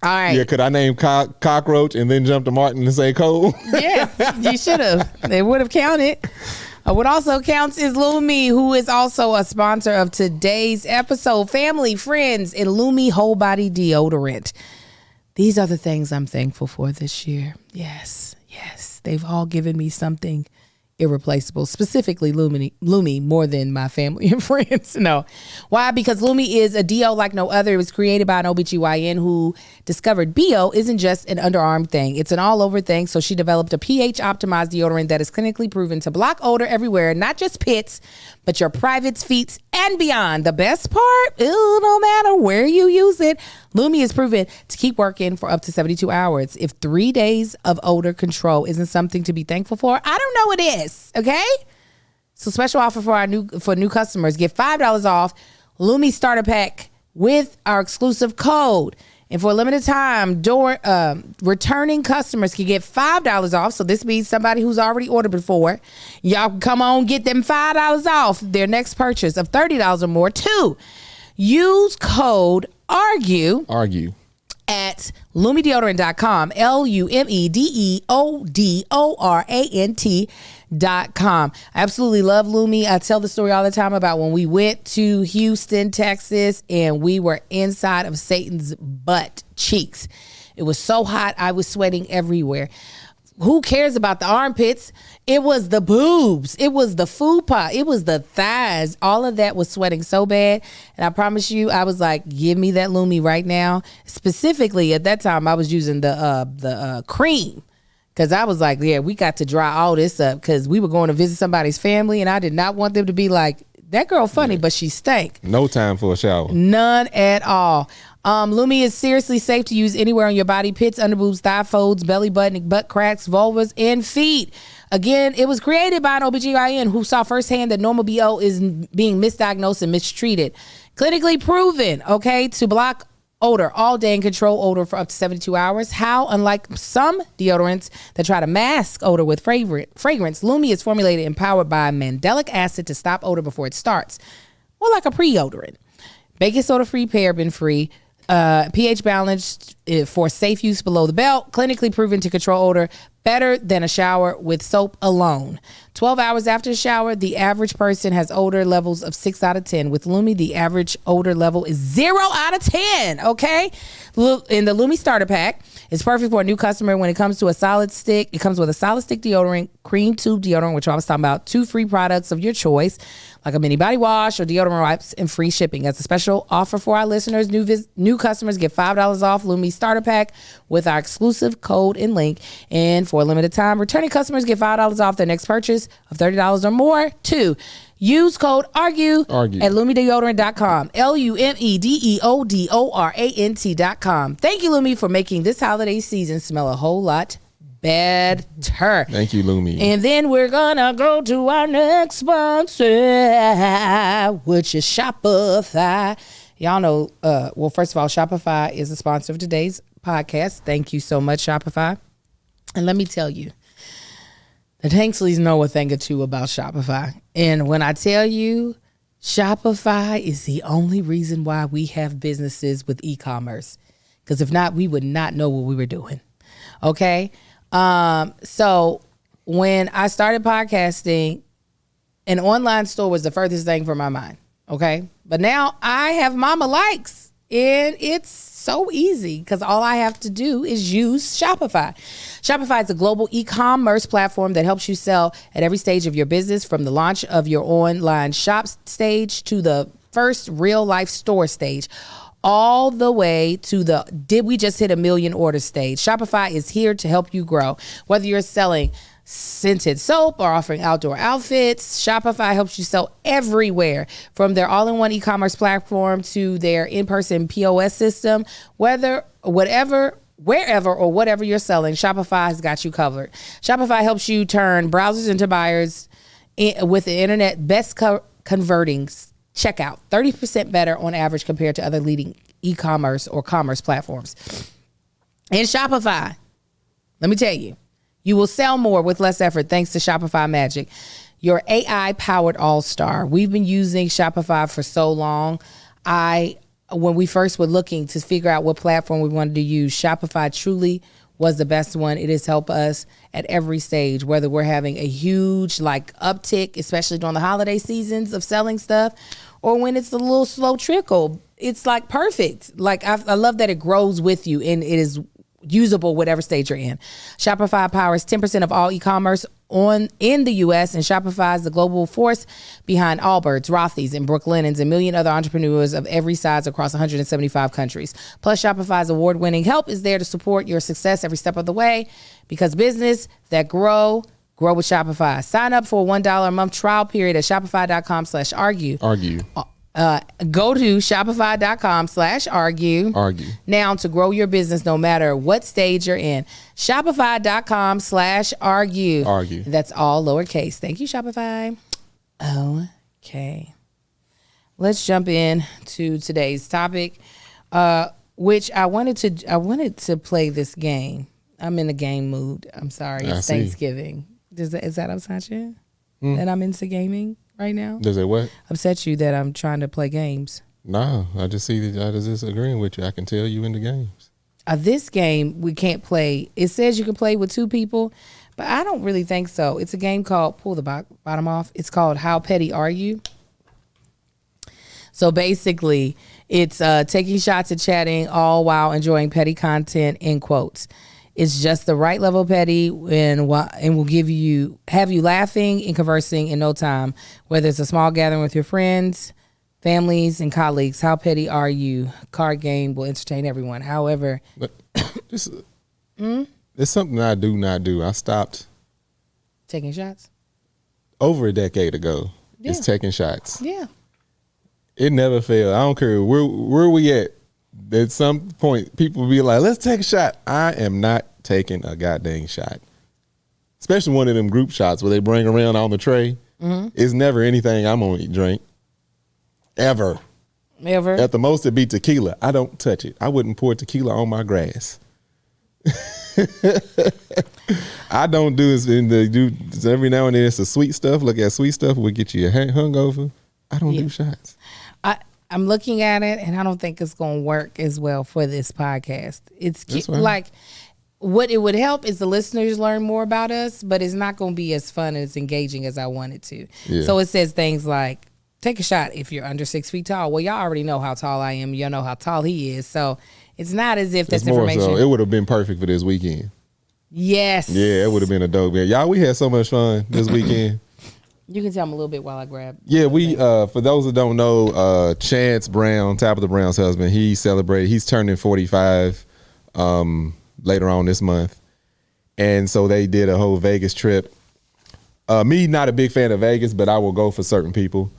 All right. Yeah, could I name Cockroach and then jump to Martin and say Cole? Yes, you should have. It would have counted. What also counts is Lumi, who is also a sponsor of today's episode. Family, friends, and Lumi whole body deodorant. These are the things I'm thankful for this year. Yes. They've all given me something irreplaceable, specifically Lumi more than my family and friends. No. Why? Because Lumi is a DO like no other. It was created by an OBGYN who discovered BO isn't just an underarm thing. It's an all over thing. So she developed a pH optimized deodorant that is clinically proven to block odor everywhere, not just pits, but your privates, feet, and beyond. The best part, no matter where you use it, Lumi is proven to keep working for up to 72 hours. If 3 days of odor control isn't something to be thankful for, I don't know what is, okay? So special offer for new customers. Get $5 off Lumi Starter Pack with our exclusive code. And for a limited time, returning customers can get $5 off. So this means somebody who's already ordered before. Y'all can come on, get them $5 off their next purchase of $30 or more. 2, use code ARGUE at LumiDeodorant.com, LumiDeodorant.com. I absolutely love Lumi. I tell the story all the time about when we went to Houston, Texas, and we were inside of Satan's butt cheeks. It was so hot, I was sweating everywhere. Who cares about the armpits? It was the boobs. It was the fupa. It was the thighs. All of that was sweating so bad. And I promise you, I was like, give me that Lumi right now. Specifically, at that time, I was using the cream. Because I was like, yeah, we got to dry all this up. Because we were going to visit somebody's family. And I did not want them to be like, that girl funny, but she stank. No time for a shower. None at all. Lumi is seriously safe to use anywhere on your body: pits, underboobs, thigh folds, belly button, butt cracks, vulvas, and feet. Again, it was created by an OBGYN who saw firsthand that normal BO is being misdiagnosed and mistreated. Clinically proven, okay, to block odor all day and control odor for up to 72 hours. How, unlike some deodorants that try to mask odor with fragrance, Lumi is formulated and powered by mandelic acid to stop odor before it starts. Well, like a pre-odorant. Baking soda free, paraben free, pH balanced for safe use below the belt, clinically proven to control odor better than a shower with soap alone. 12 hours after a shower, the average person has odor levels of 6 out of 10. With Lumi, the average odor level is 0 out of 10, okay? In the Lumi Starter Pack, it's perfect for a new customer when it comes to a solid stick. It comes with a solid stick deodorant, cream tube deodorant, which I was talking about, 2 free products of your choice, like a mini body wash or deodorant wipes, and free shipping. As a special offer for our listeners, new customers get $5 off Lumi Starter Pack with our exclusive code and link. And for a limited time, returning customers get $5 off their next purchase of $30 or more. 2, Use code ARGUE Argue. at LumiDeodorant.com. LumiDeodorant.com. Thank you, Lumi, for making this holiday season smell a whole lot better. Thank you, Lumi. And then we're gonna go to our next sponsor, which is Shopify. Y'all know, well, first of all, Shopify is the sponsor of today's podcast. Thank you so much, Shopify. And let me tell you, the Tanksleys know a thing or two about Shopify. And when I tell you, Shopify is the only reason why we have businesses with e-commerce. Because if not, we would not know what we were doing. Okay? So when I started podcasting, an online store was the furthest thing from my mind. Okay? But now I have Mama Likes. And it's so easy because all I have to do is use Shopify. Shopify is a global e-commerce platform that helps you sell at every stage of your business, from the launch of your online shop stage to the first real life store stage, all the way to the did we just hit 1 million order stage. Shopify is here to help you grow. Whether you're selling scented soap or offering outdoor outfits, Shopify helps you sell everywhere, from their all-in-one e-commerce platform to their in-person POS system. Wherever or whatever you're selling, Shopify has got you covered. Shopify helps you turn browsers into buyers with the internet best converting checkout 30% better on average compared to other leading e-commerce or commerce platforms. In Shopify, let me tell you, you will sell more with less effort thanks to Shopify Magic, your AI-powered all-star. We've been using Shopify for so long. When we first were looking to figure out what platform we wanted to use, Shopify truly was the best one. It has helped us at every stage, whether we're having a huge uptick, especially during the holiday seasons of selling stuff, or when it's a little slow trickle. It's perfect. I love that it grows with you and it is usable whatever stage you're in. Shopify powers 10% of all e-commerce in the U.S., and Shopify is the global force behind Allbirds, Rothy's, and Brooklinens, and a million other entrepreneurs of every size across 175 countries. Plus, Shopify's award-winning help is there to support your success every step of the way, because business that grow with Shopify. Sign up for a $1 a month trial period at shopify.com/argue. Go to shopify.com/argue now to grow your business no matter what stage you're in. Shopify.com/argue. That's all lowercase. Thank you, Shopify. Okay. Let's jump in to today's topic, which I wanted to play this game. I'm in a game mood. I'm sorry. It's Thanksgiving. Is that upset you? That I'm into gaming right now? Does it what? Upset you that I'm trying to play games? No, I just see that I was just agreeing with you. I can tell you in the games. This game we can't play. It says you can play with 2 people, but I don't really think so. It's a game called, pull the bottom off. It's called How Petty Are You? So basically, it's taking shots at chatting all while enjoying petty content in quotes. It's just the right level of petty and will have you laughing and conversing in no time. Whether it's a small gathering with your friends, families, and colleagues, How Petty Are You? Card game will entertain everyone. However, it's something I do not do. I stopped taking shots over a decade ago. Yeah. It's taking shots. Yeah. It never failed. I don't care where we at. At some point, people will be like, let's take a shot. I am not taking a goddamn shot. Especially one of them group shots where they bring around on the tray. Mm-hmm. It's never anything I'm going to drink. Ever. At the most, it'd be tequila. I don't touch it. I wouldn't pour tequila on my grass. I don't do it. Every now and then it's a sweet stuff. Look at sweet stuff. Will get you a hungover. I don't do shots. I'm looking at it, and I don't think it's going to work as well for this podcast. It's what it would help is the listeners learn more about us, but it's not going to be as fun and as engaging as I want it to. Yeah. So it says things like, take a shot if you're under 6 feet tall. Well, y'all already know how tall I am. Y'all know how tall he is. So it's not as if that's information. So it would have been perfect for this weekend. Yes. Yeah, it would have been a dope. Y'all, we had so much fun this weekend. You can tell them a little bit while I grab. Yeah, we for those that don't know, Chance Brown, Tabitha Brown's husband, he's turning 45 later on this month. And so they did a whole Vegas trip. Me, not a big fan of Vegas, but I will go for certain people.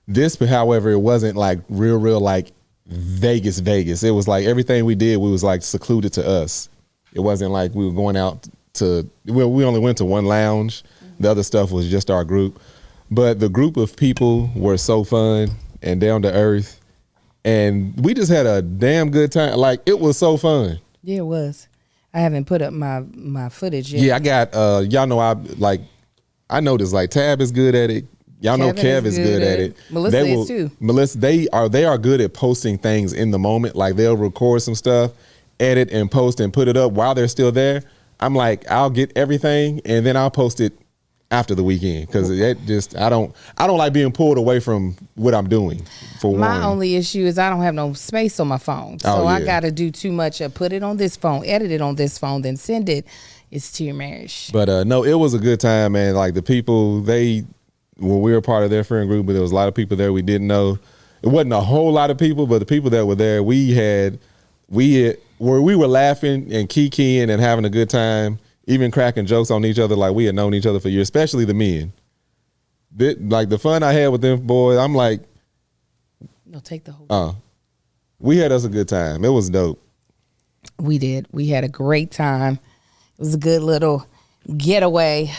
This, however, it wasn't like real like Vegas. It was like everything we did, we was like secluded to us. It wasn't like we were going out to, well, we only went to one lounge. The other stuff was just our group. But the group of people were so fun and down to earth. And we just had a damn good time. Like, it was so fun. Yeah, it was. I haven't put up my footage yet. Yeah, I got, y'all know I noticed like Tab is good at it. Y'all know Kev is good at it. Melissa is too. Melissa, they are good at posting things in the moment. Like, they'll record some stuff, edit and post and put it up while they're still there. I'm like, I'll get everything and then I'll post it after the weekend, because it just I don't like being pulled away from what I'm doing. For my one. only issue is I don't have no space on my phone, so I got to do too much. Put it on this phone, edit it on this phone, then send it. It's too much. But no, it was a good time, man. Like, the people, when we were part of their friend group, but there was a lot of people there we didn't know. It wasn't a whole lot of people, but the people that were there, we were laughing and kikiing and having a good time. Even cracking jokes on each other like we had known each other for years, especially the men. Like, the fun I had with them boys, I'm like... No, take the whole... we had us a good time. It was dope. We did. We had a great time. It was a good little getaway.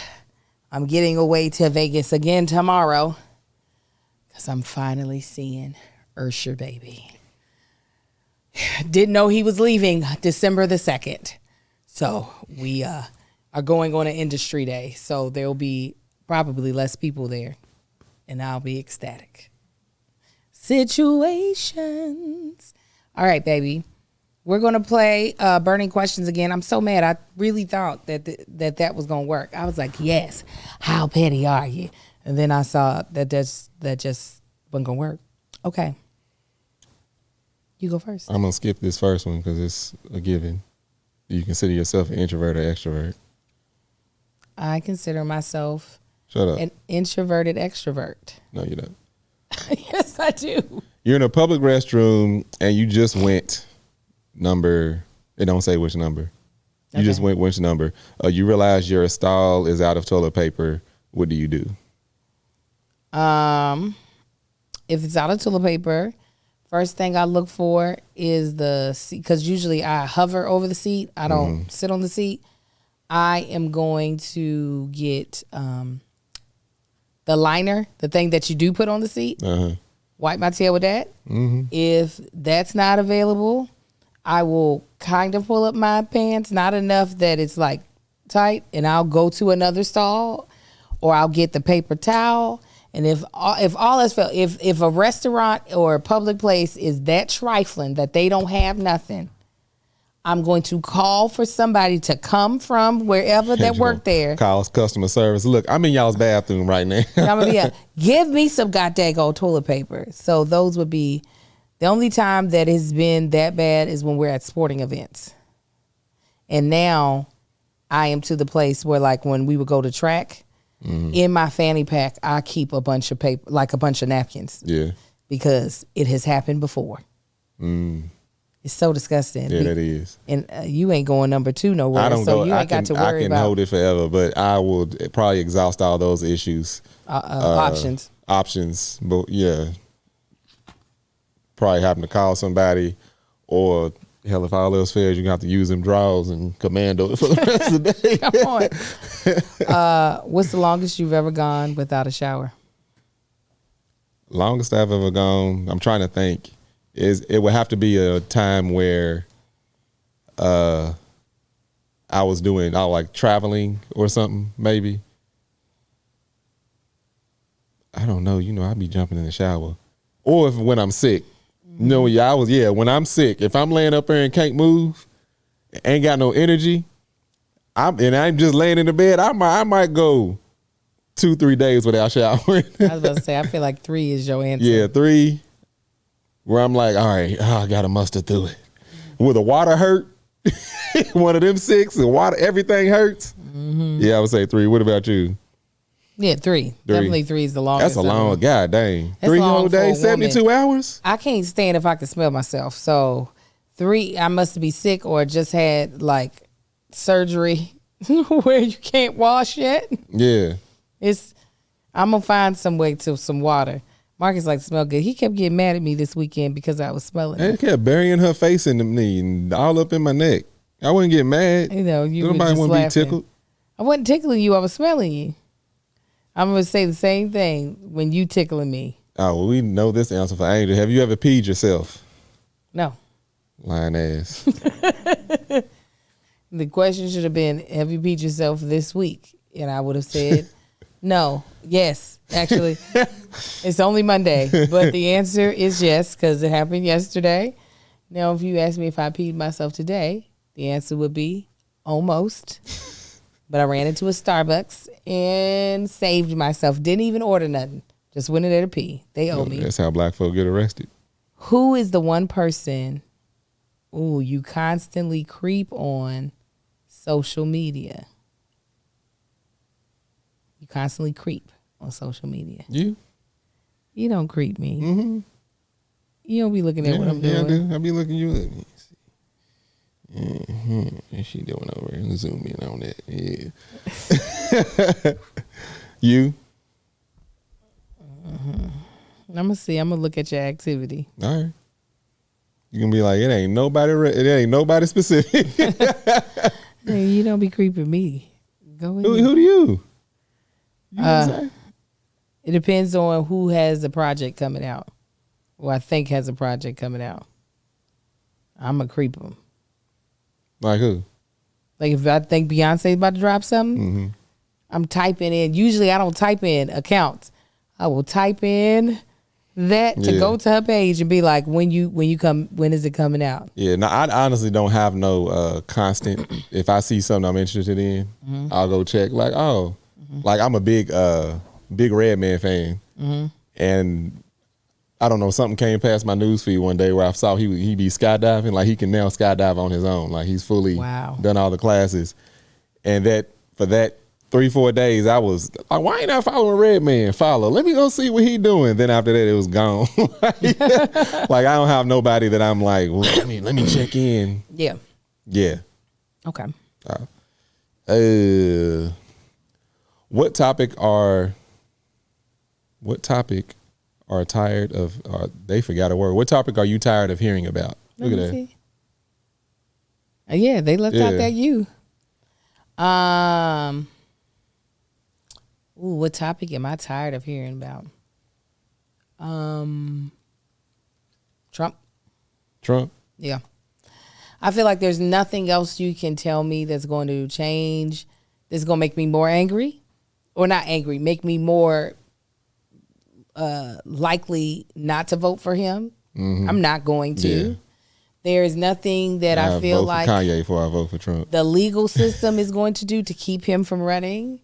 I'm getting away to Vegas again tomorrow because I'm finally seeing Ursher baby. Didn't know he was leaving December the 2nd. So we are going on an industry day. So there'll be probably less people there. And I'll be ecstatic. Situations. All right, baby. We're going to play Burning Questions again. I'm so mad. I really thought that was going to work. I was like, yes. How petty are you? And then I saw that just wasn't going to work. Okay. You go first. I'm going to skip this first one because it's a given. Do you consider yourself an introvert or extrovert? I consider myself an introverted extrovert. No, you don't. Yes, I do. You're in a public restroom and you just went number, it don't say which number. You just went which number. You realize your stall is out of toilet paper. What do you do? If it's out of toilet paper, first thing I look for is the seat, because usually I hover over the seat. I don't sit on the seat. I am going to get the liner, the thing that you do put on the seat. Wipe my tail with that. If that's not available, I will kind of pull up my pants, not enough that it's like tight, and I'll go to another stall, or I'll get the paper towel. And if all else fails, if a restaurant or a public place is that trifling that they don't have nothing, I'm going to call for somebody to come from wherever that work there. Call customer service. Look, I'm in y'all's bathroom right now. Give me some goddamn toilet paper. So those would be the only time that has been that bad is when we're at sporting events. And now I am to the place where, like, when we would go to track, in my fanny pack, I keep a bunch of paper, like a bunch of napkins. Yeah. Because it has happened before. It's so disgusting. Yeah, that is. And you ain't going number 2 nowhere. I don't so go. You ain't got to worry about. I can hold it forever, but I will probably exhaust all those issues. Options. But yeah. Probably having to call somebody, or hell, if all else fails, you're gonna have to use them drawers and commando it for the rest of the day. Come on. What's the longest you've ever gone without a shower? Longest I've ever gone, I'm trying to think, it would have to be a time where I was like traveling or something, maybe. I don't know. I'd be jumping in the shower. Or when I'm sick. When I'm sick, if I'm laying up there and can't move, ain't got no energy, I'm just laying in the bed, I might go 2-3 days without showering. I was about to say, I feel like 3 is your answer. Yeah, 3, where I'm like, all right, I got to muster through it. Will the water hurt? One of them 6, the water, everything hurts. Yeah, I would say 3. What about you? Yeah, 3. Definitely 3 is the longest. That's a long, god dang. That's 3 long whole days, 72 woman. hours? I can't stand if I can smell myself. So 3, I must be sick or just had like surgery where you can't wash yet. Yeah. I'm gonna find some way to some water. Marcus like to smell good. He kept getting mad at me this weekend because I was smelling And it. it kept burying her face in me and all up in my neck. I wouldn't get mad. You know, you were Nobody just want to be laughing. tickled. I wasn't tickling you. I was smelling you. I'm gonna say the same thing when you tickling me. Oh, well, we know this answer for Angel. Have you ever peed yourself? No. Lying ass. The question should have been, have you peed yourself this week? And I would have said, no. Yes, actually. It's only Monday. But the answer is yes, because it happened yesterday. Now, if you ask me if I peed myself today, the answer would be almost. But I ran into a Starbucks and saved myself. Didn't even order nothing. Just went in there to pee. They owe me. That's how black folk get arrested. Who is the one person you constantly creep on social media? You constantly creep on social media. You? You don't creep me. Mm-hmm. You don't be looking at what I'm doing. I do. I be looking you. Let me see. Mm-hmm. And she doing over and zoom in on that. Yeah. You? I'm gonna see. I'm gonna look at your activity. All right. You can be like, it ain't nobody specific. Hey, you don't be creeping me. Go ahead. Who do you? It depends on who has a project coming out. Or I think has a project coming out. I'm gonna creep them. Like who? Like if I think Beyonce's about to drop something, Mm-hmm. I'm typing in. Usually I don't type in accounts. I will type in that to go to her page and be like, when is it coming out? Yeah, no, I honestly don't have no constant. If I see something I'm interested in, I'll go check. Like, like I'm a big Redman fan, and I don't know, something came past my newsfeed one day where I saw he be skydiving. Like he can now skydive on his own. Like he's fully done all the classes, and for that 3-4 days, I was like, why ain't I following Redman? Let me go see what he doing. Then after that, it was gone. Like I don't have nobody that I'm like, well, let me check in. Yeah. Yeah. Okay. What topic are tired of? They forgot a word. What topic are you tired of hearing about? Look at that. See. Yeah, they left out that you. What topic am I tired of hearing about? Trump. Yeah. I feel like there's nothing else you can tell me that's going to change, that's going to make me more angry. Or not angry, make me more likely not to vote for him. Mm-hmm. I'm not going to. Yeah. There is nothing that I feel like Kanye before I vote for Trump. The legal system is going to do to keep him from running.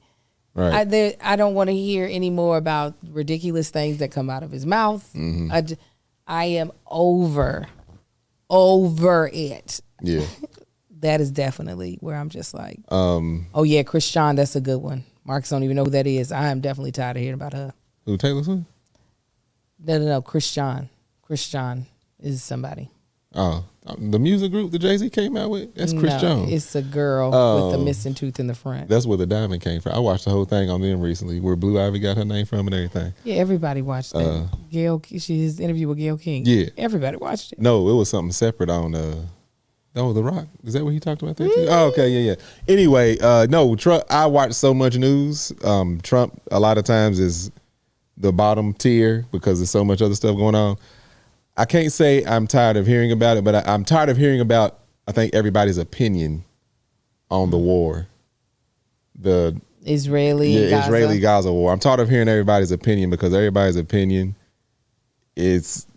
Right. I don't want to hear any more about ridiculous things that come out of his mouth. Mm-hmm. I am over it. Yeah. That is definitely where I'm just like, oh yeah, Christian, that's a good one. Marcus don't even know who that is. I am definitely tired of hearing about her. Who, Taylor Swift? No, Christian. Christian is somebody. Oh, the music group that Jay-Z came out with? That's Chris Jones. It's a girl with a missing tooth in the front. That's where the diamond came from. I watched the whole thing on them recently, where Blue Ivy got her name from and everything. Yeah, everybody watched that. His interview with Gayle King. Yeah. Everybody watched it. No, it was something separate on The Rock. Is that what he talked about that too? Oh, okay, yeah. Anyway, no, Trump, I watch so much news. Trump, a lot of times, is the bottom tier because there's so much other stuff going on. I can't say I'm tired of hearing about it, but I'm tired of hearing about, I think, everybody's opinion on the war. The Israeli-Gaza war. I'm tired of hearing everybody's opinion because everybody's opinion is,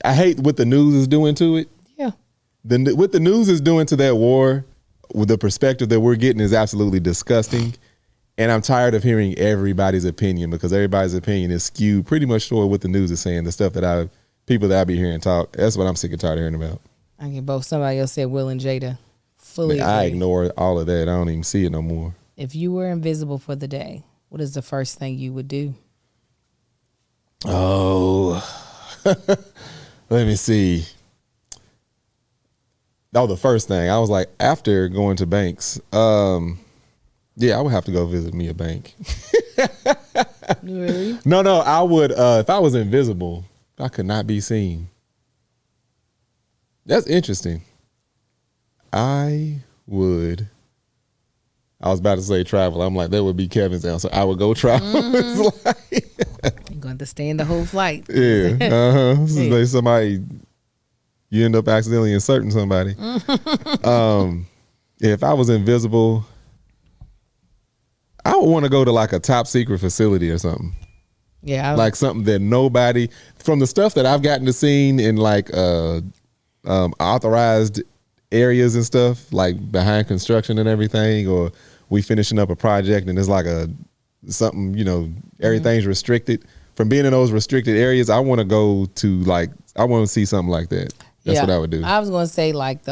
I hate what the news is doing to it. Yeah. What the news is doing to that war, with the perspective that we're getting, is absolutely disgusting. And I'm tired of hearing everybody's opinion because everybody's opinion is skewed pretty much toward what the news is saying, the stuff that people that I be hearing talk. That's what I'm sick and tired of hearing about. I get both. Somebody else said Will and Jada. Fully agree. I ignore all of that. I don't even see it no more. If you were invisible for the day, what is the first thing you would do? Oh, let me see. The first thing I was like, after going to Banks, Yeah, I would have to go visit me a bank. Really? No, I would, if I was invisible, I could not be seen. That's interesting. I was about to say travel. I'm like, that would be Kevin's answer. I would go travel. It's like, You're going to stay in the whole flight. yeah. This is like somebody, you end up accidentally inserting somebody. If I was invisible, I would want to go to like a top secret facility or something. Yeah. Like something that nobody, from the stuff that I've gotten to see in like authorized areas and stuff, like behind construction and everything, or we finishing up a project and it's like something, everything's restricted. From being in those restricted areas, I want to go to I want to see something like that. That's what I would do. I was going to say like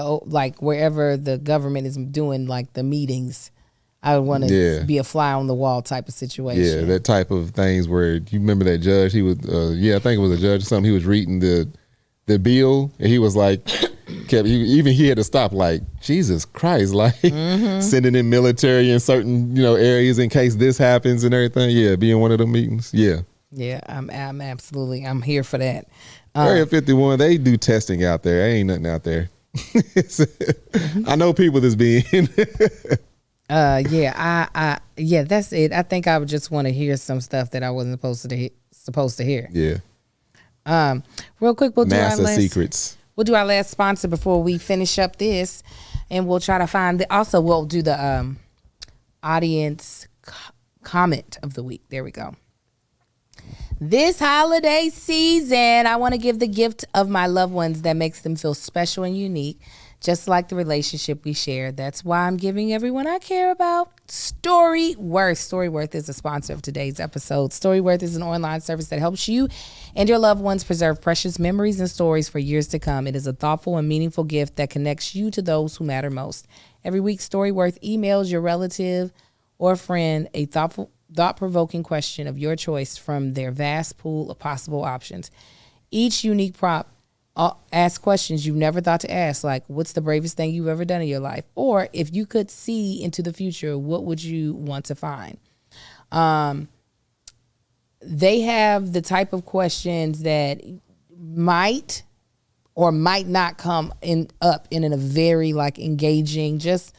wherever the government is doing like the meetings, I would want to be a fly on the wall type of situation. Yeah, that type of things where you remember that judge, he was, I think it was a judge or something. He was reading the bill and he was like, he had to stop like, Jesus Christ, like sending in military in certain, areas in case this happens and everything. Yeah, be in one of them meetings. Yeah. Yeah, I'm absolutely, I'm here for that. Area 51, they do testing out there. Ain't nothing out there. I know people that's being. Yeah, that's it. I think I would just want to hear some stuff that I wasn't supposed to hear. Yeah. Real quick, we'll NASA secrets. We'll do our last sponsor before we finish up this, and we'll try to find we'll do the audience comment of the week. There we go. This holiday season, I want to give the gift of my loved ones that makes them feel special and unique, just like the relationship we share. That's why I'm giving everyone I care about Storyworth. Storyworth is a sponsor of today's episode. Storyworth is an online service that helps you and your loved ones preserve precious memories and stories for years to come. It is a thoughtful and meaningful gift that connects you to those who matter most. Every week, Storyworth emails your relative or friend a thought-provoking question of your choice from their vast pool of possible options. Each unique prompt ask questions you've never thought to ask, like, what's the bravest thing you've ever done in your life? Or if you could see into the future, what would you want to find? They have the type of questions that might or might not come up in a very engaging, just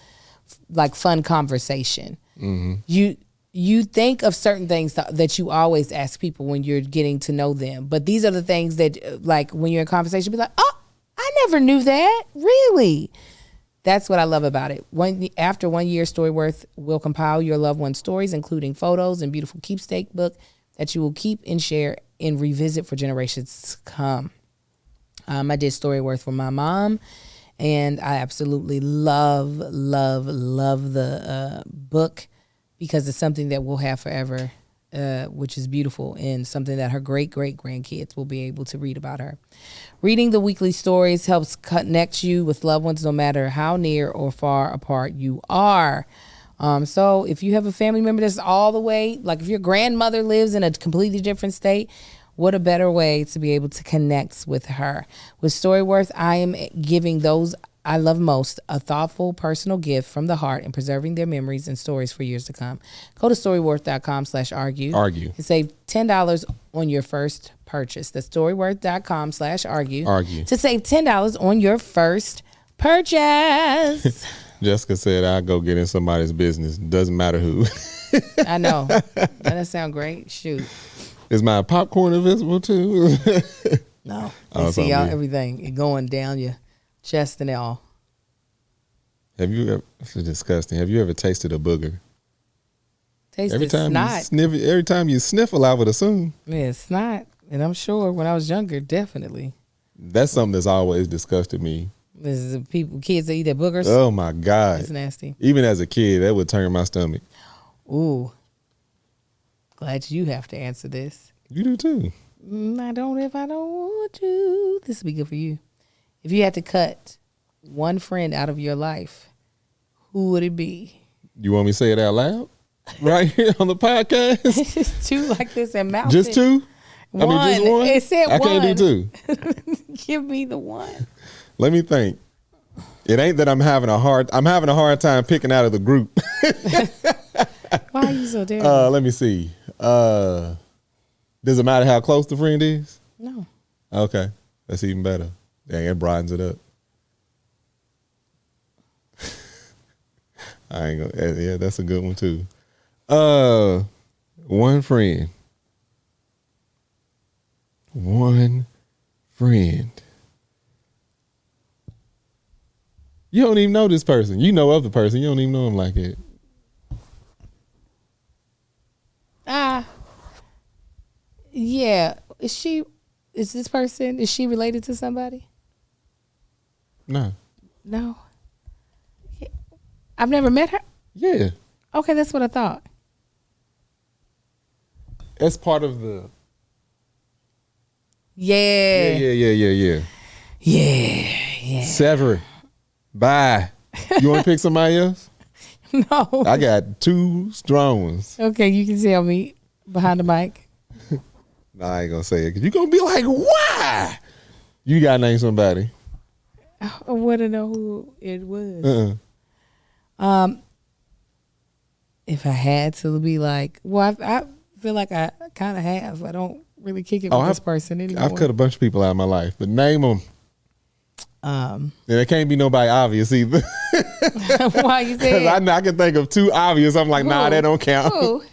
fun conversation. Mm-hmm. You think of certain things that you always ask people when you're getting to know them. But these are the things that, when you're in conversation, be like, oh, I never knew that. Really? That's what I love about it. After 1 year, Storyworth will compile your loved one's stories, including photos and beautiful keepsake book that you will keep and share and revisit for generations to come. I did Storyworth for my mom, and I absolutely love the book, because it's something that we'll have forever, which is beautiful, and something that her great-great-grandkids will be able to read about her. Reading the weekly stories helps connect you with loved ones no matter how near or far apart you are. So if you have a family member that's all the way, if your grandmother lives in a completely different state, what a better way to be able to connect with her. With Storyworth, I am giving those I love most a thoughtful, personal gift from the heart and preserving their memories and stories for years to come. Go to storyworth.com/argue. And save $10 on your first purchase. That's storyworth.com/argue. To save $10 on your first purchase. Jessica said, I'll go get in somebody's business. Doesn't matter who. I know. Doesn't that sound great? Shoot. Is my popcorn invisible too? No. You see everything going down your chest and all. Have you ever? This is disgusting. Have you ever tasted a booger? Every time you sniffle, I would assume. Yeah, it's snot, and I'm sure when I was younger, definitely. That's something that's always disgusted me. This is kids that eat their boogers. Oh my God, it's nasty. Even as a kid, that would turn my stomach. Ooh, glad you have to answer this. You do too. I don't if I don't want to. This would be good for you. If you had to cut one friend out of your life, who would it be? You want me to say it out loud? Right here on the podcast? Just two like this and mouth Just it. two? One. I mean, just one? It said I one. can't do two. Give me the one. Let me think. It ain't that I'm having a hard time picking out of the group. Why are you so terrible? Let me see. Does it matter how close the friend is? No. Okay, that's even better. Dang, it brightens it up. I ain't gonna. Yeah, that's a good one too. One friend. One friend. You don't even know this person. You know of the person. You don't even know him like it. Yeah. Is this person, is she related to somebody? No. No. I've never met her. Yeah. Okay, that's what I thought. That's part of the. Yeah. Yeah. Sever. Bye. You want to pick somebody else? No. I got two strong ones. Okay, you can tell me behind the mic. No, I ain't gonna say it because you're gonna be like, why? You gotta name somebody. I want to know who it was. If I had to be like, well, I feel like I kind of have. I don't really kick it with this person anymore. I've cut a bunch of people out of my life, but name them. And it can't be nobody obvious either. Why you say? Because I can think of two obvious. I'm like, nah, that don't count. Who?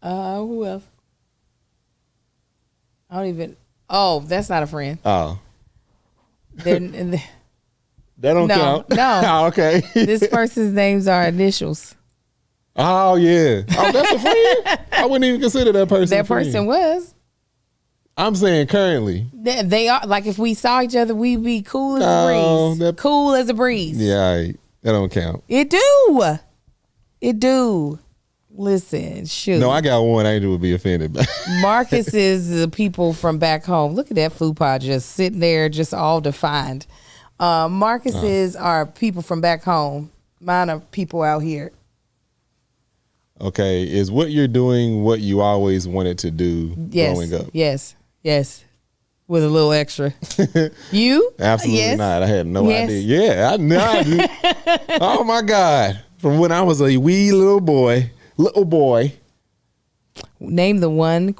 Who else? I don't even. Oh, that's not a friend. Oh, That don't count. No. Oh, okay. This person's names are initials. Oh yeah. Oh, that's a friend. I wouldn't even consider that person. That a friend. person was. I'm saying currently. They are, like, if we saw each other, we'd be cool as a breeze. Cool as a breeze. Yeah, that don't count. It do. Listen, shoot. No, I got one Angel would be offended by. Marcus is the people from back home. Look at that fupa just sitting there, just all defined. Marcus's are people from back home. Mine are people out here. Okay, is what you're doing what you always wanted to do growing up? Yes. With a little extra. You? Absolutely yes. not. I had no idea. Yeah, I know. I do. Oh my God! From when I was a wee little boy. Name the one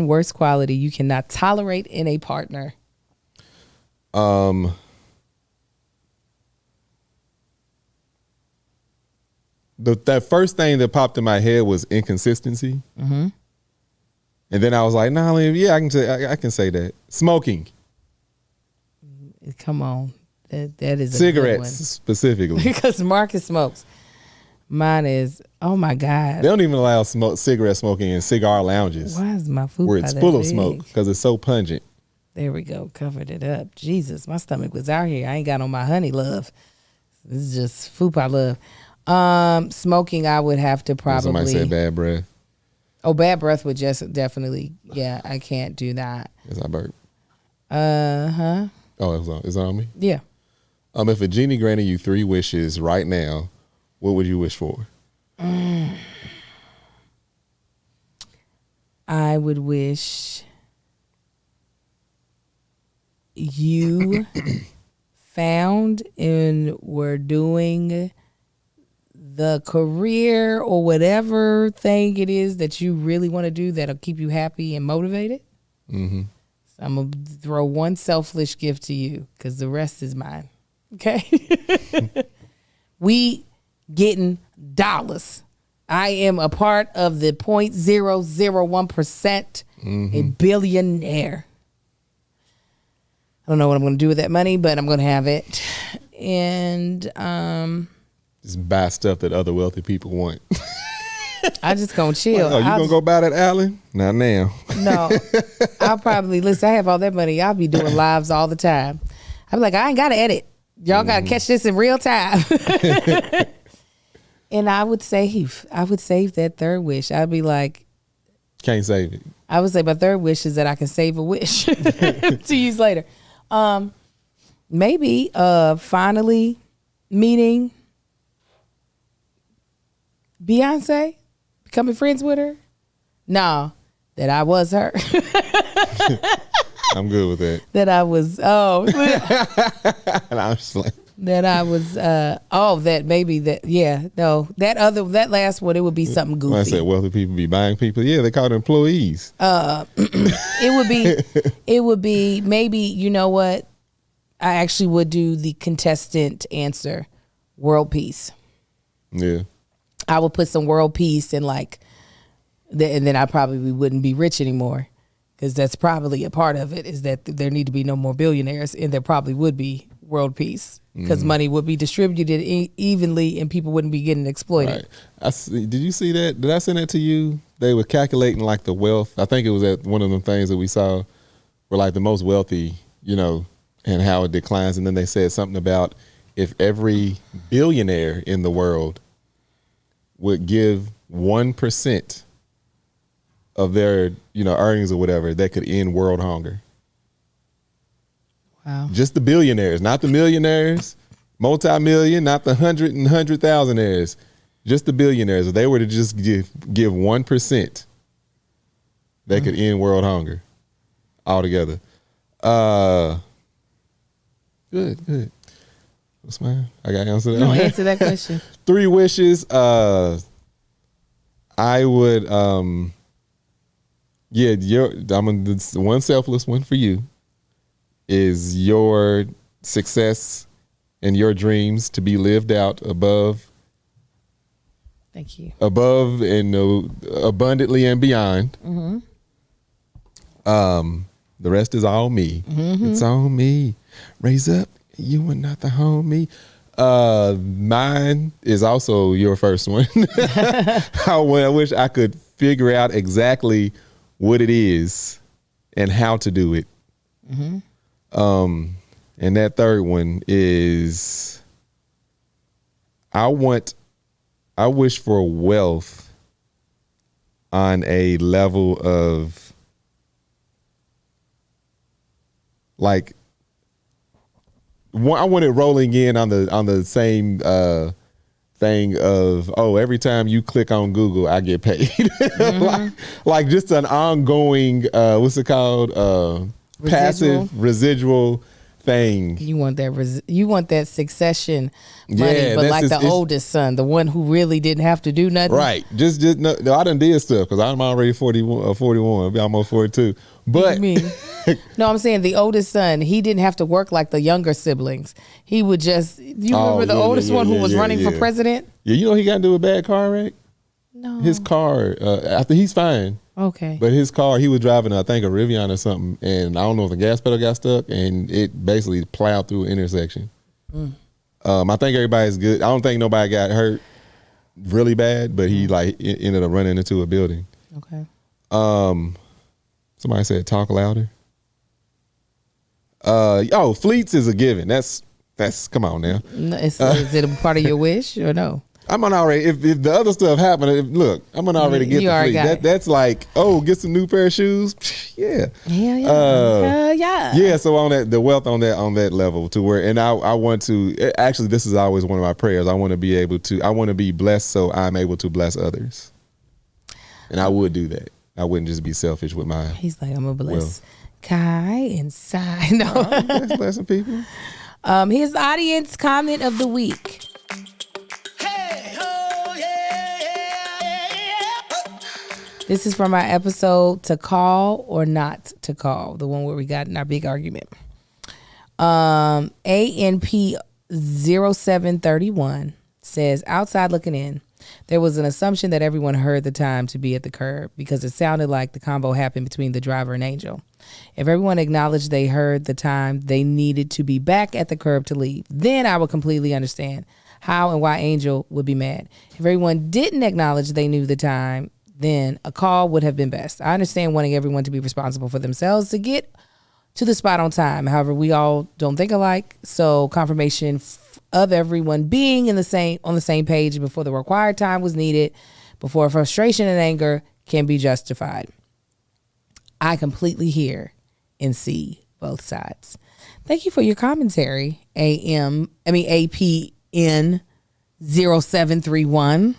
worst quality you cannot tolerate in a partner. That first thing that popped in my head was inconsistency. Mm-hmm. And then I was like, nah, yeah, I can say that. Smoking. Come on. That is a cigarettes good one. Specifically. Because Marcus smokes. Mine is, oh my God. They don't even allow cigarette smoking in cigar lounges. Why is my food where it's full of smoke because it's so pungent. There we go. Covered it up. Jesus, my stomach was out here. I ain't got on my honey love. This is just fupa love. Smoking, I would have to probably. Somebody said bad breath. Oh, bad breath would just definitely. Yeah, I can't do that. Yes, I burp. Oh, it's on me. Yeah. If a genie granted you 3 wishes right now, what would you wish for? I would wish you found and were doing the career or whatever thing it is that you really want to do that'll keep you happy and motivated. Mm-hmm. So I'm going to throw one selfish gift to you because the rest is mine. Okay? We getting dollars. I am a part of the 0.001%, a billionaire. I don't know what I'm going to do with that money, but I'm going to have it. And just buy stuff that other wealthy people want. I just going to chill. Oh, you going to go buy that Allen? Not now. No. I'll probably, listen, I have all that money. I'll be doing lives all the time. I'll be like, I ain't got to edit. Y'all got to catch this in real time. And I would save that third wish. I'd be like, can't save it. I would say my third wish is that I can save a wish to use later. Maybe finally meeting Beyonce, becoming friends with her. No, that I was her. I'm good with that. That I was. Oh, and I'm just like, that I was that last one, it would be something goofy. When I said wealthy people be buying people, yeah, they call them employees. It would be maybe, you know what? I actually would do the contestant answer, world peace. Yeah. I would put some world peace and and then I probably wouldn't be rich anymore, because that's probably a part of it, is that there need to be no more billionaires, and there probably would be world peace, because money would be distributed evenly and people wouldn't be getting exploited. Right. Did you see that? Did I send that to you? They were calculating like the wealth. I think it was at one of them things that we saw were like the most wealthy, and how it declines. And then they said something about if every billionaire in the world would give 1% of their, earnings or whatever, that could end world hunger. Wow. Just the billionaires, not the millionaires, multi-million, not the 100,000-aires, just the billionaires. If they were to just give 1%, they could end world hunger altogether. Good. What's mine? I got to answer that. No, answer that question. 3 wishes. I would, I'm gonna do one selfless one for you. Is your success and your dreams to be lived out above. Thank you. Above and abundantly and beyond. Mm-hmm. The rest is all me. Mm-hmm. It's all me. Raise up. You are not the homie. Mine is also your first one. I wish I could figure out exactly what it is and how to do it. Mm-hmm. And that third one is I wish for wealth on a level of like I want it rolling in on the same thing of, every time you click on Google, I get paid. Mm-hmm. like just an ongoing what's it called? Passive residual thing. You want that succession money, but like the oldest son, the one who really didn't have to do nothing. Right. Just no, I done did stuff because I'm already 41. I'll be almost 42. But no, I'm saying the oldest son, he didn't have to work like the younger siblings. He would just, remember the oldest one who was running for president? Yeah, he got into a bad car wreck? No. His car, after he's fine. Okay. But his car, he was driving, I think, a Rivian or something, and I don't know if the gas pedal got stuck, and it basically plowed through an intersection. I think everybody's good. I don't think nobody got hurt really bad, but he ended up running into a building. Okay. Somebody said talk louder. Fleets is a given. That's come on now. Is it a part of your wish or no? I'm on already. If the other stuff happened, I'm gonna already get the fleet. That's like, get some new pair of shoes. Yeah. Hell yeah. Yeah. So on the wealth on that level to where, and I want to actually, this is always one of my prayers. I want to be blessed so I'm able to bless others, and I would do that. I wouldn't just be selfish with my. He's like, I'm gonna bless Kai and Sai. No, blessing people. His audience comment of the week. This is from our episode To Call or Not to Call, the one where we got in our big argument. ANP0731 says, outside looking in, there was an assumption that everyone heard the time to be at the curb because it sounded like the combo happened between the driver and Angel. If everyone acknowledged they heard the time they needed to be back at the curb to leave, then I would completely understand how and why Angel would be mad. If everyone didn't acknowledge they knew the time, then a call would have been best. I understand wanting everyone to be responsible for themselves to get to the spot on time. However, we all don't think alike, so confirmation of everyone being on the same page before the required time was needed, before frustration and anger can be justified. I completely hear and see both sides. Thank you for your commentary, APN 0731.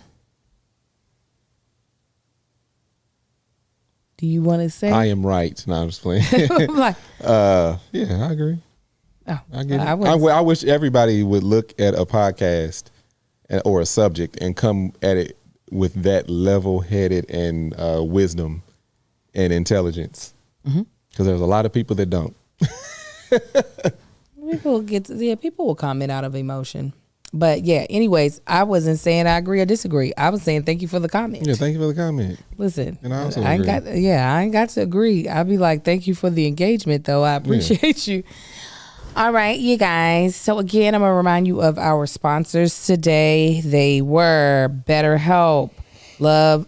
Do you want to say? I am right. No, I'm just playing. Like, yeah, I agree. Oh, I get I it. was- I wish everybody would look at a podcast or a subject and come at it with that level-headed and wisdom and intelligence. Because there's a lot of people that don't. People will comment out of emotion. But yeah, anyways, I wasn't saying I agree or disagree. I was saying thank you for the comment. Yeah, thank you for the comment. Listen, And I also ain't agree. I ain't got to agree. I'll be like, thank you for the engagement, though. I appreciate you. All right, you guys. So again, I'm gonna remind you of our sponsors today. They were BetterHelp,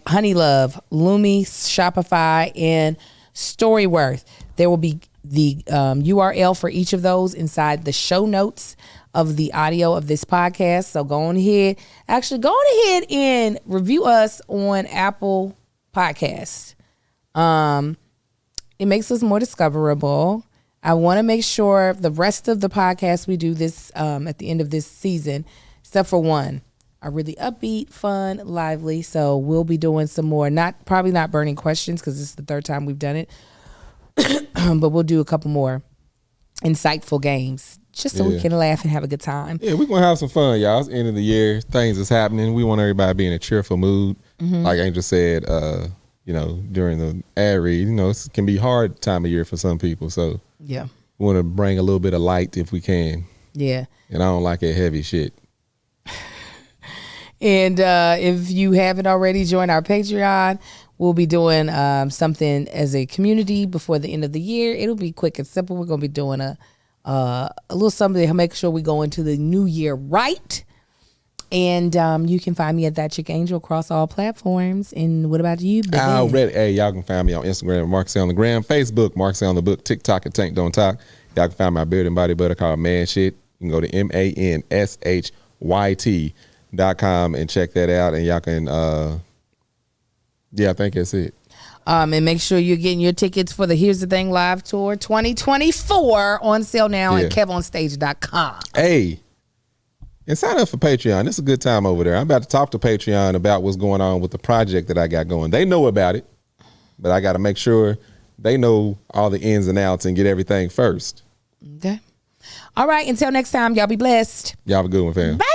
Honey Love, Lumi, Shopify, and Storyworth. There will be the URL for each of those inside the show notes of the audio of this podcast. So go on ahead and review us on Apple Podcasts. It makes us more discoverable. I want to make sure the rest of the podcasts we do this at the end of this season, except for one, are really upbeat, fun, lively. So we'll be doing some more, probably not burning questions because this is the third time we've done it, but we'll do a couple more insightful games just so we can laugh and have a good time. Yeah, we're going to have some fun, y'all. It's the end of the year. Things is happening. We want everybody to be in a cheerful mood. Like Angel said, during the ad read, it can be hard time of year for some people. So Yeah. we want to bring a little bit of light if we can. Yeah. And I don't like that heavy shit. And if you haven't already joined our Patreon, we'll be doing something as a community before the end of the year. It'll be quick and simple. We're going to be doing a little something to make sure we go into the new year right. And you can find me at That Chick Angel across all platforms. And what about you, baby? Already. Hey, y'all can find me on Instagram, Mark Say on the Gram, Facebook, Mark Say on the Book, TikTok at Tank Don't Talk. Y'all can find my beard and body butter called Man Shit. You can go to MANSHYT.com and check that out. And y'all can, I think that's it. And make sure you're getting your tickets for the Here's the Thing Live Tour 2024 on sale now at KevOnStage.com. Hey, and sign up for Patreon. It's a good time over there. I'm about to talk to Patreon about what's going on with the project that I got going. They know about it, but I got to make sure they know all the ins and outs and get everything first. Okay. All right. Until next time, y'all be blessed. Y'all have a good one, fam. Bye.